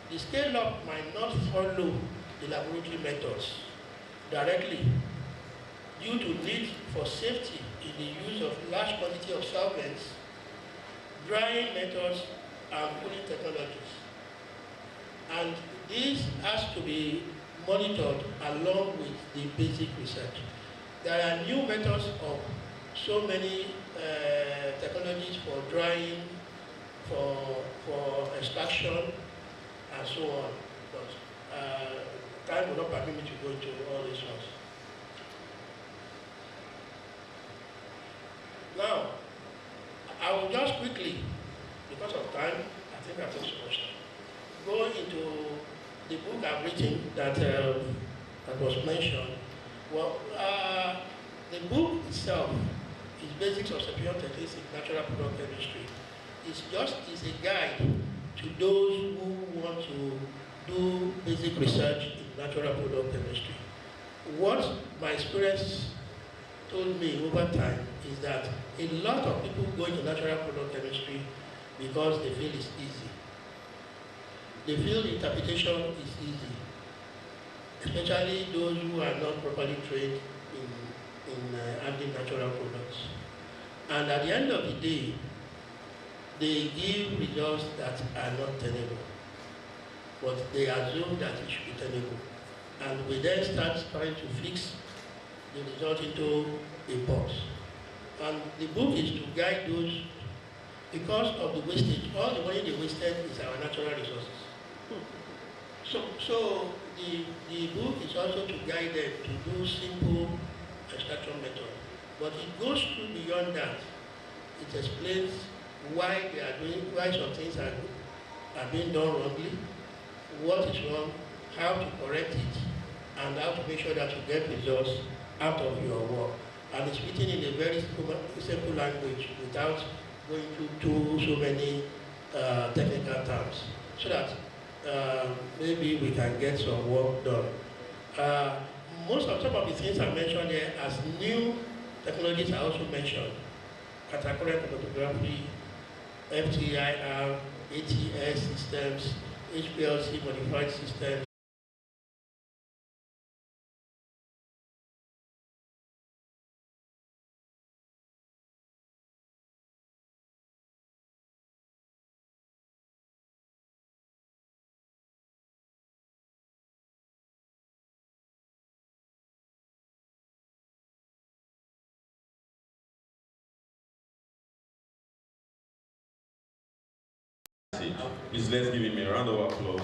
The scale up might not follow the laboratory methods directly due to need for safety in the use of large quantity of solvents, drying methods, and cooling technologies. And this has to be monitored along with the basic research. There are new methods of so many technologies for drying, for extraction, and so on. But time will not permit me to go into all these ones. Now, I will just quickly, because of time, I think I took so much time, go into the book I've written that was mentioned. Well, the book itself is Basics of Superior Techniques in Natural Product Chemistry. It's a guide to those who want to do basic research in natural product chemistry. What my experience told me over time is that a lot of people go into natural product chemistry because they feel it's easy. They feel the interpretation is easy, especially those who are not properly trained in handling natural products. And at the end of the day, they give results that are not tenable, but they assume that it should be tenable. And we then start trying to fix the result into a box. And the book is to guide those, because of the wastage. All the money they wasted is our natural resources. So the book is also to guide them to do simple extraction method. But it goes through beyond that. It explains why they are doing, why some things are being done wrongly, what is wrong, how to correct it, and how to make sure that you get results out of your work. And it's written in a very simple language without going through so many technical terms, so that maybe we can get some work done. Some of the things I mentioned here as new technologies are also mentioned. Catacurrent chromatography, FTIR, ATS systems, HPLC modified systems.
Please let's give him a round of applause.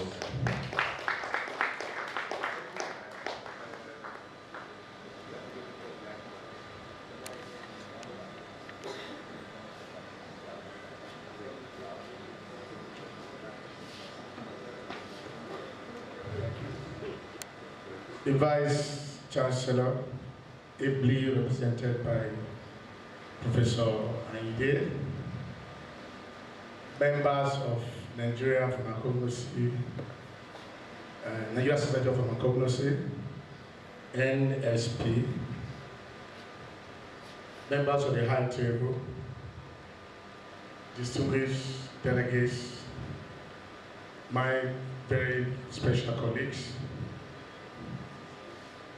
The Vice Chancellor, ably represented by Professor Ayinde, members of Nigerian Pharmacognosy, Nigerian Society of Pharmacognosy, NSP, members of the High Table, distinguished delegates, my very special colleagues.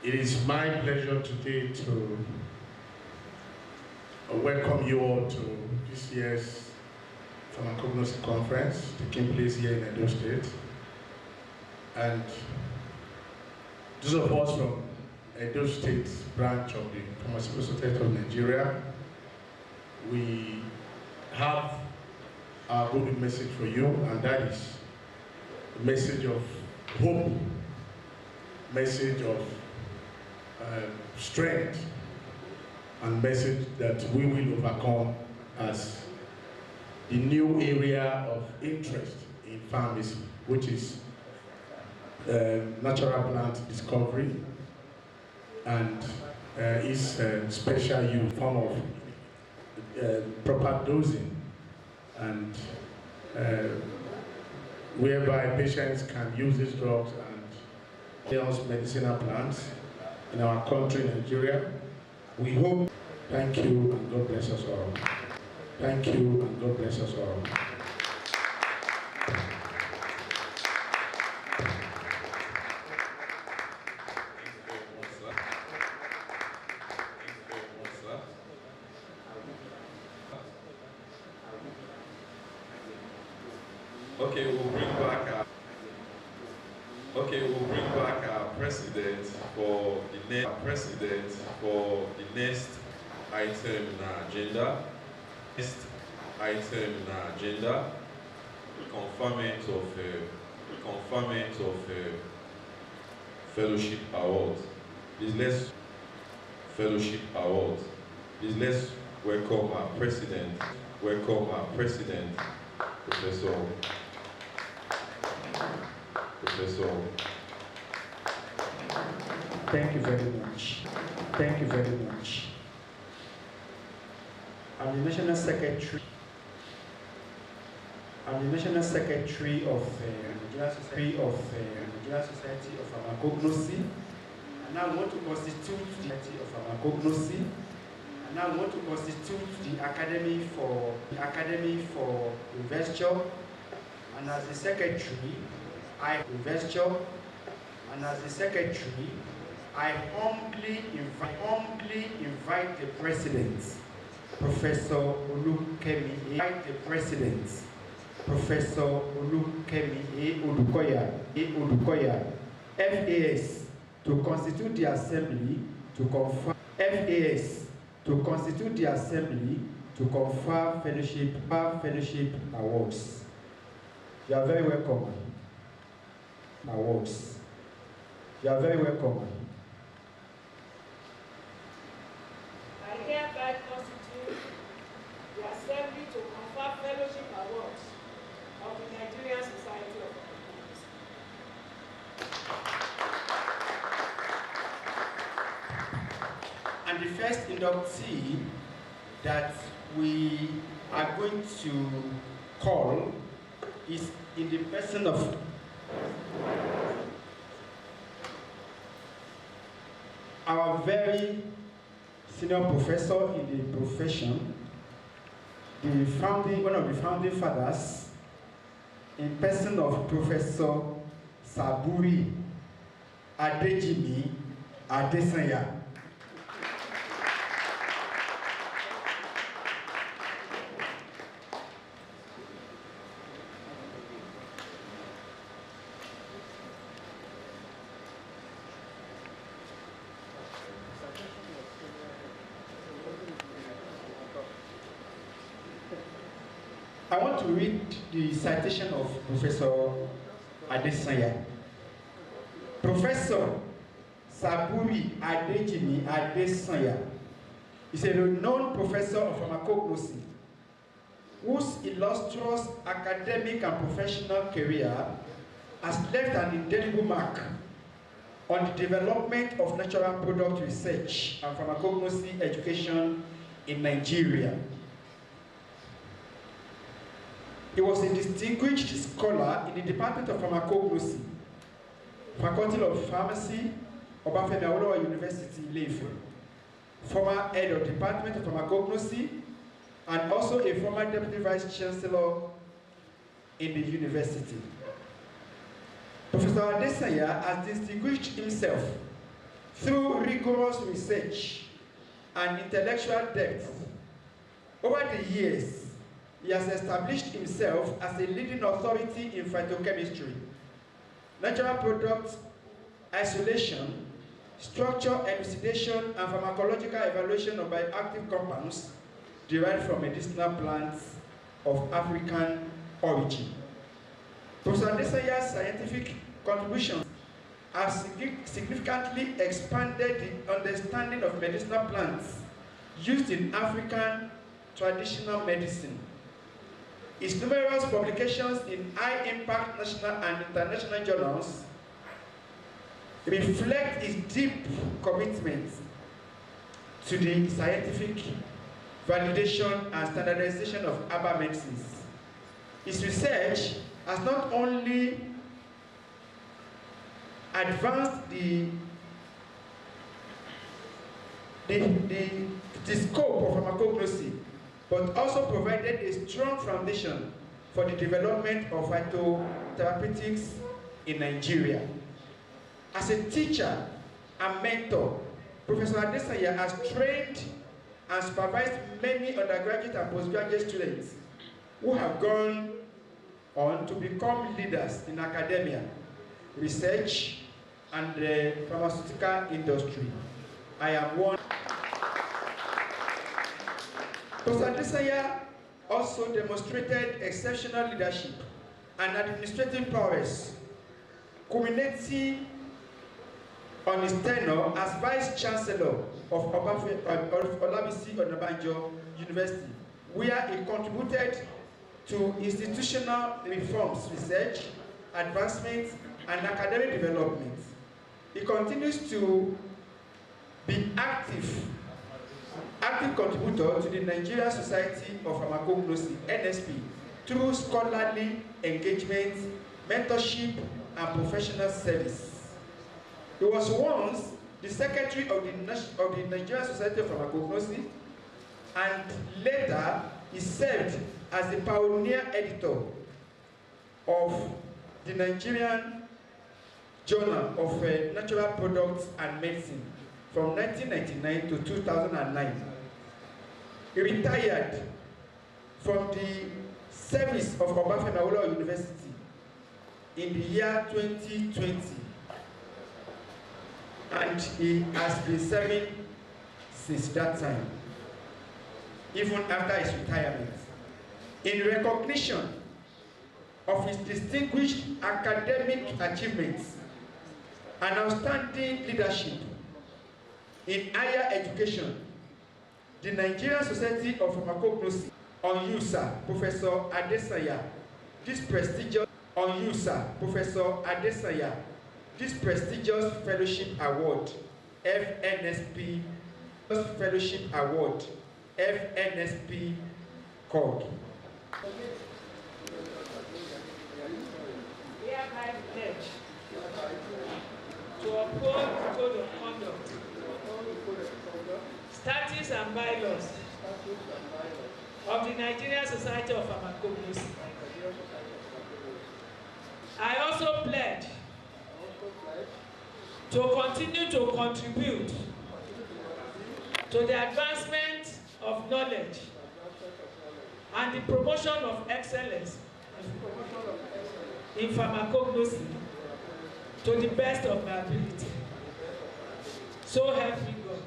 It is my pleasure today to welcome you all to this year's Pharmacognosy conference taking place here in Edo State. And those of us from Edo State branch of the Pharmaceutical Society of Nigeria, we have a good message for you, and that is a message of hope, message of strength, and message that we will overcome as the new area of interest in pharmacy, which is natural plant discovery and its special use, form of proper dosing, and whereby patients can use these drugs and else medicinal plants in our country, Nigeria. We hope. Thank you, and God bless us all. Thank you, and God bless us all.
Okay, we'll bring back our president for the next item in our agenda. Next item in our agenda, conferment of fellowship award. Please let's welcome our president. Professor.
Thank you very much. Thank you very much. I'm the National Secretary. of Nigerian Society of Pharmacognosy, and I want to constitute the Society of Pharmacognosy. And now we want to constitute the Academy for Investor. And as the secretary, I humbly invite the president, Professor Olukemi Odukoya, FAS, to constitute the assembly to confer fellowship awards. You are very welcome. Awards. You are very welcome.
I hereby constitute the assembly to confer fellowship awards of the Nigerian Society of Pharmacognosy.
And the first inductee that we are going to call is in the person of our very senior professor in the profession, one of the founding fathers, in person of Professor Saburi Adejimi Adesanya. I want to read the citation of Professor Adesanya. Professor Saburi Adejimi Adesanya is a renowned professor of pharmacognosy whose illustrious academic and professional career has left an indelible mark on the development of natural product research and pharmacognosy education in Nigeria. He was a distinguished scholar in the Department of Pharmacognosy, Faculty of Pharmacy, Obafemi Awolowo University, Ile-Ife, former head of Department of Pharmacognosy, and also a former Deputy Vice Chancellor in the university. Professor Adesanya has distinguished himself through rigorous research and intellectual depth. Over the years, he has established himself as a leading authority in phytochemistry, natural product isolation, structure elucidation, and pharmacological evaluation of bioactive compounds derived from medicinal plants of African origin. Professor Adesanya's scientific contributions have significantly expanded the understanding of medicinal plants used in African traditional medicine. His numerous publications in high-impact national and international journals reflect his deep commitment to the scientific validation and standardization of herbal medicines. His research has not only advanced the scope of pharmacognosy, but also provided a strong foundation for the development of phytotherapeutics in Nigeria. As a teacher and mentor, Professor Adesanya has trained and supervised many undergraduate and postgraduate students who have gone on to become leaders in academia, research, and the pharmaceutical industry. I am one. Professor Adesanya also demonstrated exceptional leadership and administrative prowess, culminating on his tenure as Vice Chancellor of Olabisi Onabanjo University, where he contributed to institutional reforms, research, advancement, and academic development. He continues to be active contributor to the Nigerian Society of Pharmacognosy, NSP, through scholarly engagement, mentorship, and professional service. He was once the secretary of the Nigerian Society of Pharmacognosy and later he served as the pioneer editor of the Nigerian Journal of Natural Products and Medicine from 1999 to 2009. He retired from the service of Obafemi Awolowo University in the year 2020, and he has been serving since that time, even after his retirement. In recognition of his distinguished academic achievements and outstanding leadership in higher education, the Nigerian Society of Pharmacognosy on you, sir, Professor Adesanya, this prestigious fellowship award, FNSP Fellowship Award, FNSP called.
Hereby pledge to uphold the code of conduct, statutes and bylaws of the Nigerian Society of Pharmacognosy. I also pledge to continue to contribute to the advancement of knowledge and the promotion of excellence in pharmacognosy to the best of my ability. So help me God.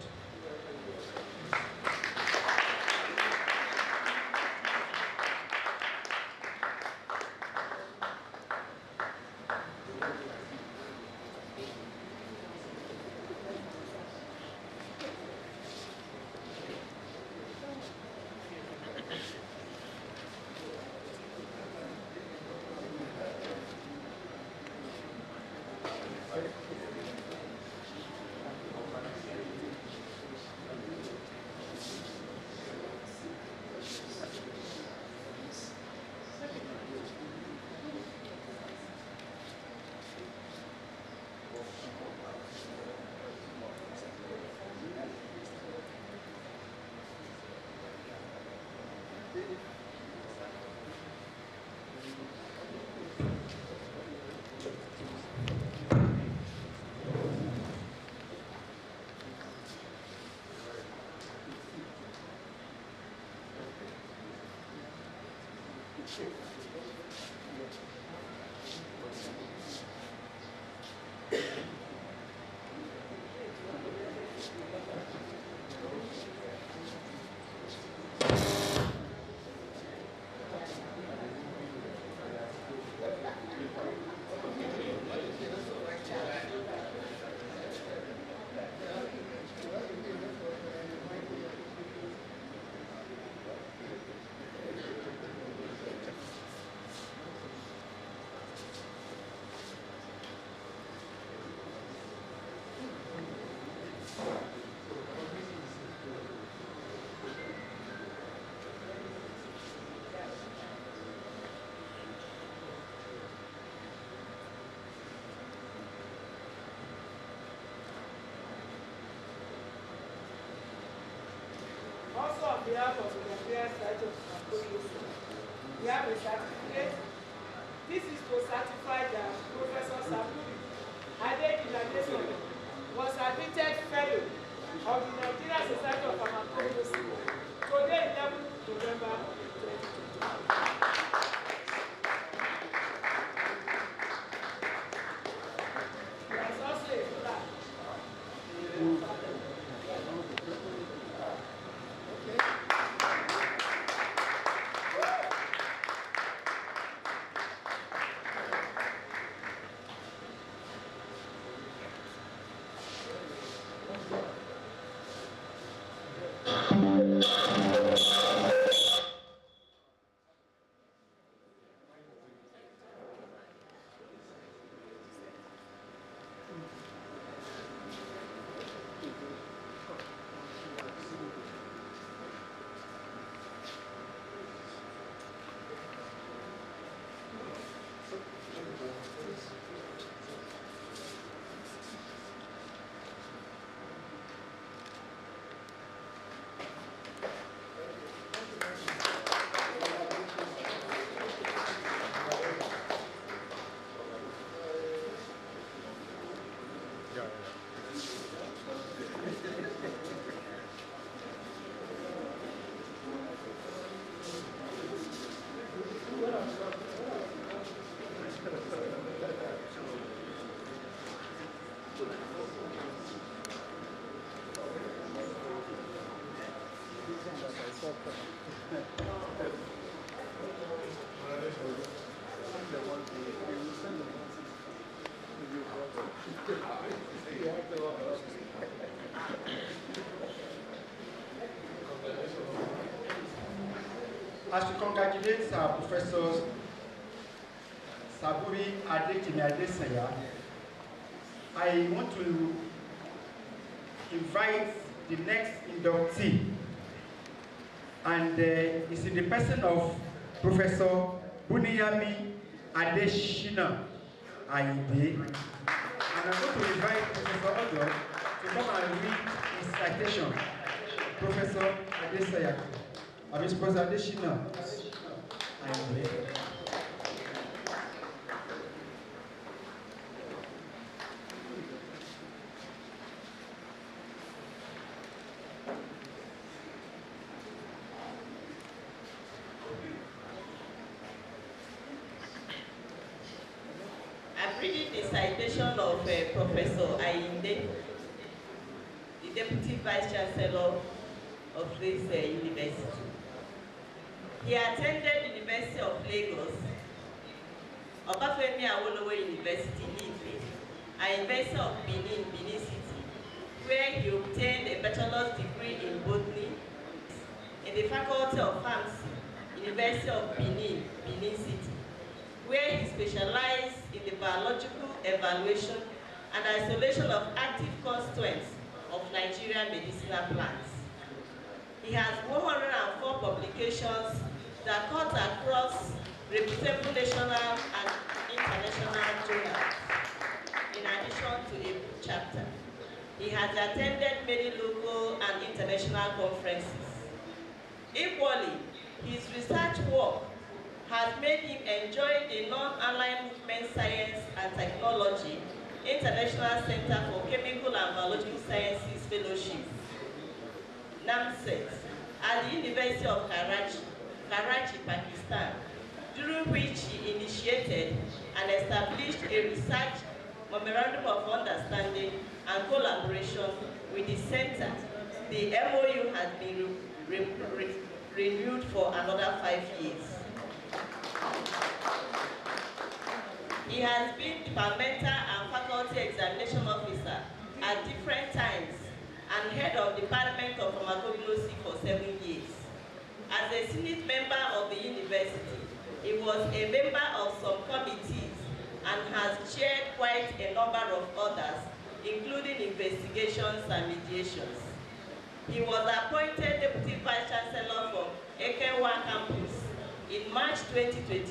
Also on behalf of the Nigerian Society of Pharmacognosy, we have a certificate. This is to certify that Professor Saburi Adesanya was admitted fellow of the Nigerian Society of Pharmacognosy today, 11 November 2022. There is also a plaque.
As we congratulate Professor Saburi Adekimi Adesanya, I want to invite the next inductee, and it's in the person of Professor Buniyami Adeshina Ayinde. And I'm going to invite Professor Odo to come and read his citation. Professor Adesanya, Professor Adeshina Ayinde.
I'm reading the citation of Professor Ayinde, the Deputy Vice Chancellor of this university. He attended the University of Lagos, Obafemi Awolowo University, Ife, and University of Benin, Benin City, where he obtained a bachelor's degree in botany. In the Faculty of Pharmacy, University of Benin, Benin City, where he specialized in the biological evaluation and isolation of active constituents of Nigerian medicinal plants. He has 104 publications that cut across reputable national and international journals, in addition to a book chapter. He has attended many local and international conferences. Equally, his research work has made him enjoy the Non-Aligned Movement Science and Technology International Center for Chemical and Biological Sciences Fellowship, NAMCET, at the University of Karachi, Pakistan, during which he initiated and established a research memorandum of understanding and collaboration with the center. The MOU has been renewed for another 5 years. He has been departmental and faculty examination officer at different times and head of Department of Pharmacognosy for 7 years. As a Senate member of the university, he was a member of some committees and has chaired quite a number of others, including investigations and mediations. He was appointed Deputy Vice Chancellor for Ekenwa Campus in March 2022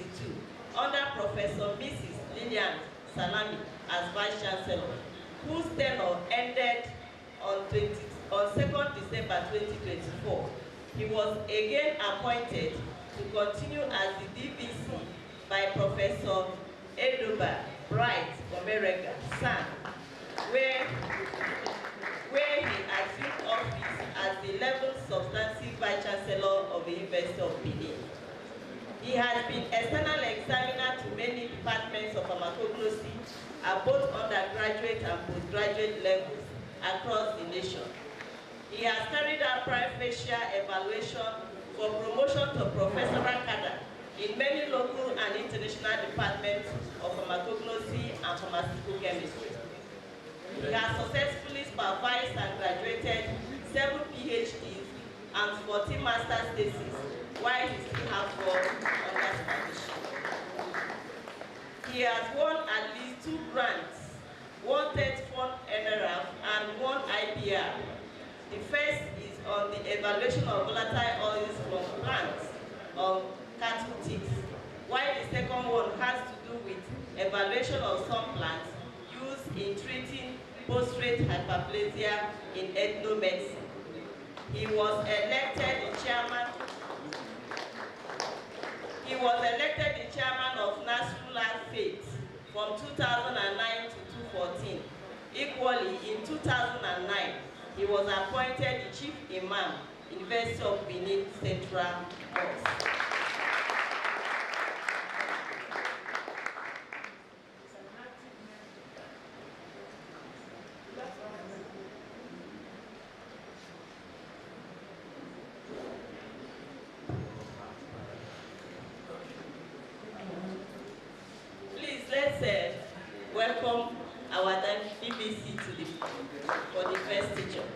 under Professor Mrs. Lillian Salami as Vice Chancellor, whose tenure ended on 2nd December 2024. He was again appointed to continue as the DVC by Professor Edoba Bright Omerega San, where he assumed office as the 11th substantive Vice Chancellor of the University of Benin. He has been external examiner to many departments of pharmacognosy at both undergraduate and postgraduate levels across the nation. He has carried out prima facie evaluation for promotion to professoral cadre in many local and international departments of pharmacognosy and pharmaceutical chemistry. He has successfully supervised and graduated 7 PhDs and 14 master's theses, while he still has 4 undergraduates. He has won at least 2 grants, 1 TED Fund NRF and 1 IPR. The first is on the evaluation of volatile oils from plants of cattle ticks, while the second one has to do with evaluation of some plants used in treating post-rate hyperplasia in ethnomedicine. He was elected the chairman of Nasrullah Faith from 2009 to 2014. Equally, in 2009, he was appointed the Chief Imam, University of Benin Central Mosque. Please, let's welcome our BBC for the first teacher.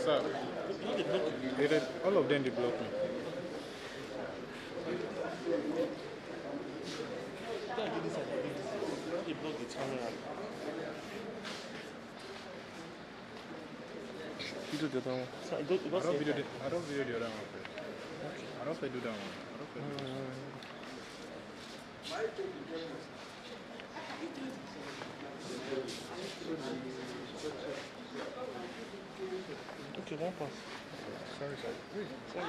Sir, all of them they block me. They block the camera. You do the other one. Sir, I don't video the other one. Okay. I don't do that one. Okay, one pass. Sorry, sir. Wait, sorry.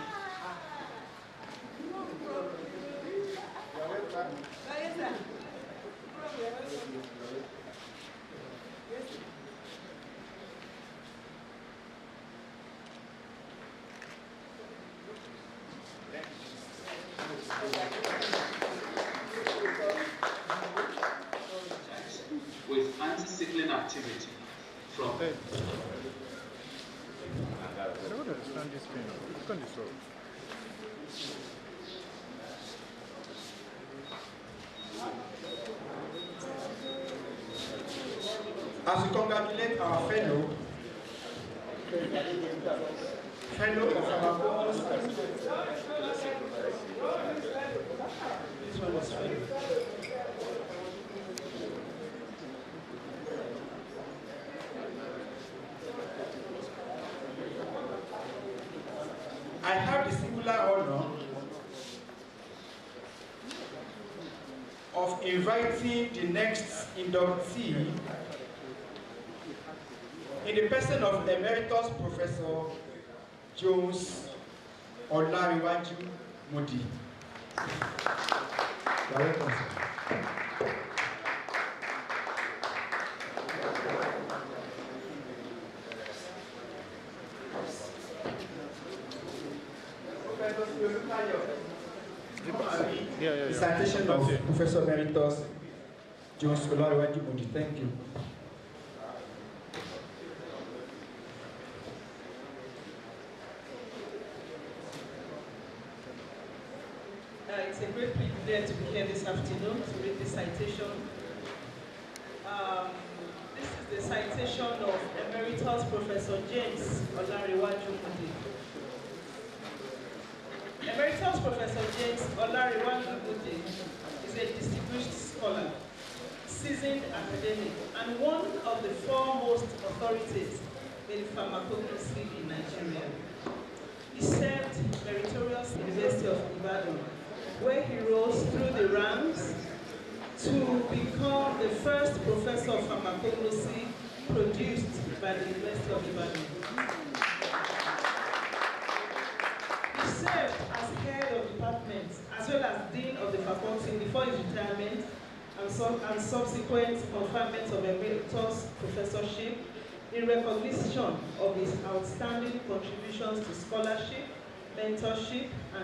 With anti-cycling activity from
I don't understand this thing. Look on this road.
As we congratulate our fellow of our goals, this one is fellow. I have the singular honor of inviting the next inductee in the person of Emeritus Professor Jones Olariwaju Modi. Welcome, sir. The citation of Professor Emeritus Jones Olariwaju Modi. Thank you.
It's a great privilege to be here this afternoon to read this citation. This is the citation of Emeritus Professor James Olariwaju Modi. Emeritus Professor James Olariwaju Modi is a distinguished scholar, seasoned academic, and one of the foremost authorities in pharmacognosy in Nigeria. He served meritorious University of Ibadan, where he rose through the ranks to become the first professor of pharmacognosy produced by the University of Ibadan. He served as head of department as well as dean of the faculty before his retirement and subsequent conferment of emeritus professorship in recognition of his outstanding contributions to scholarship, mentorship, and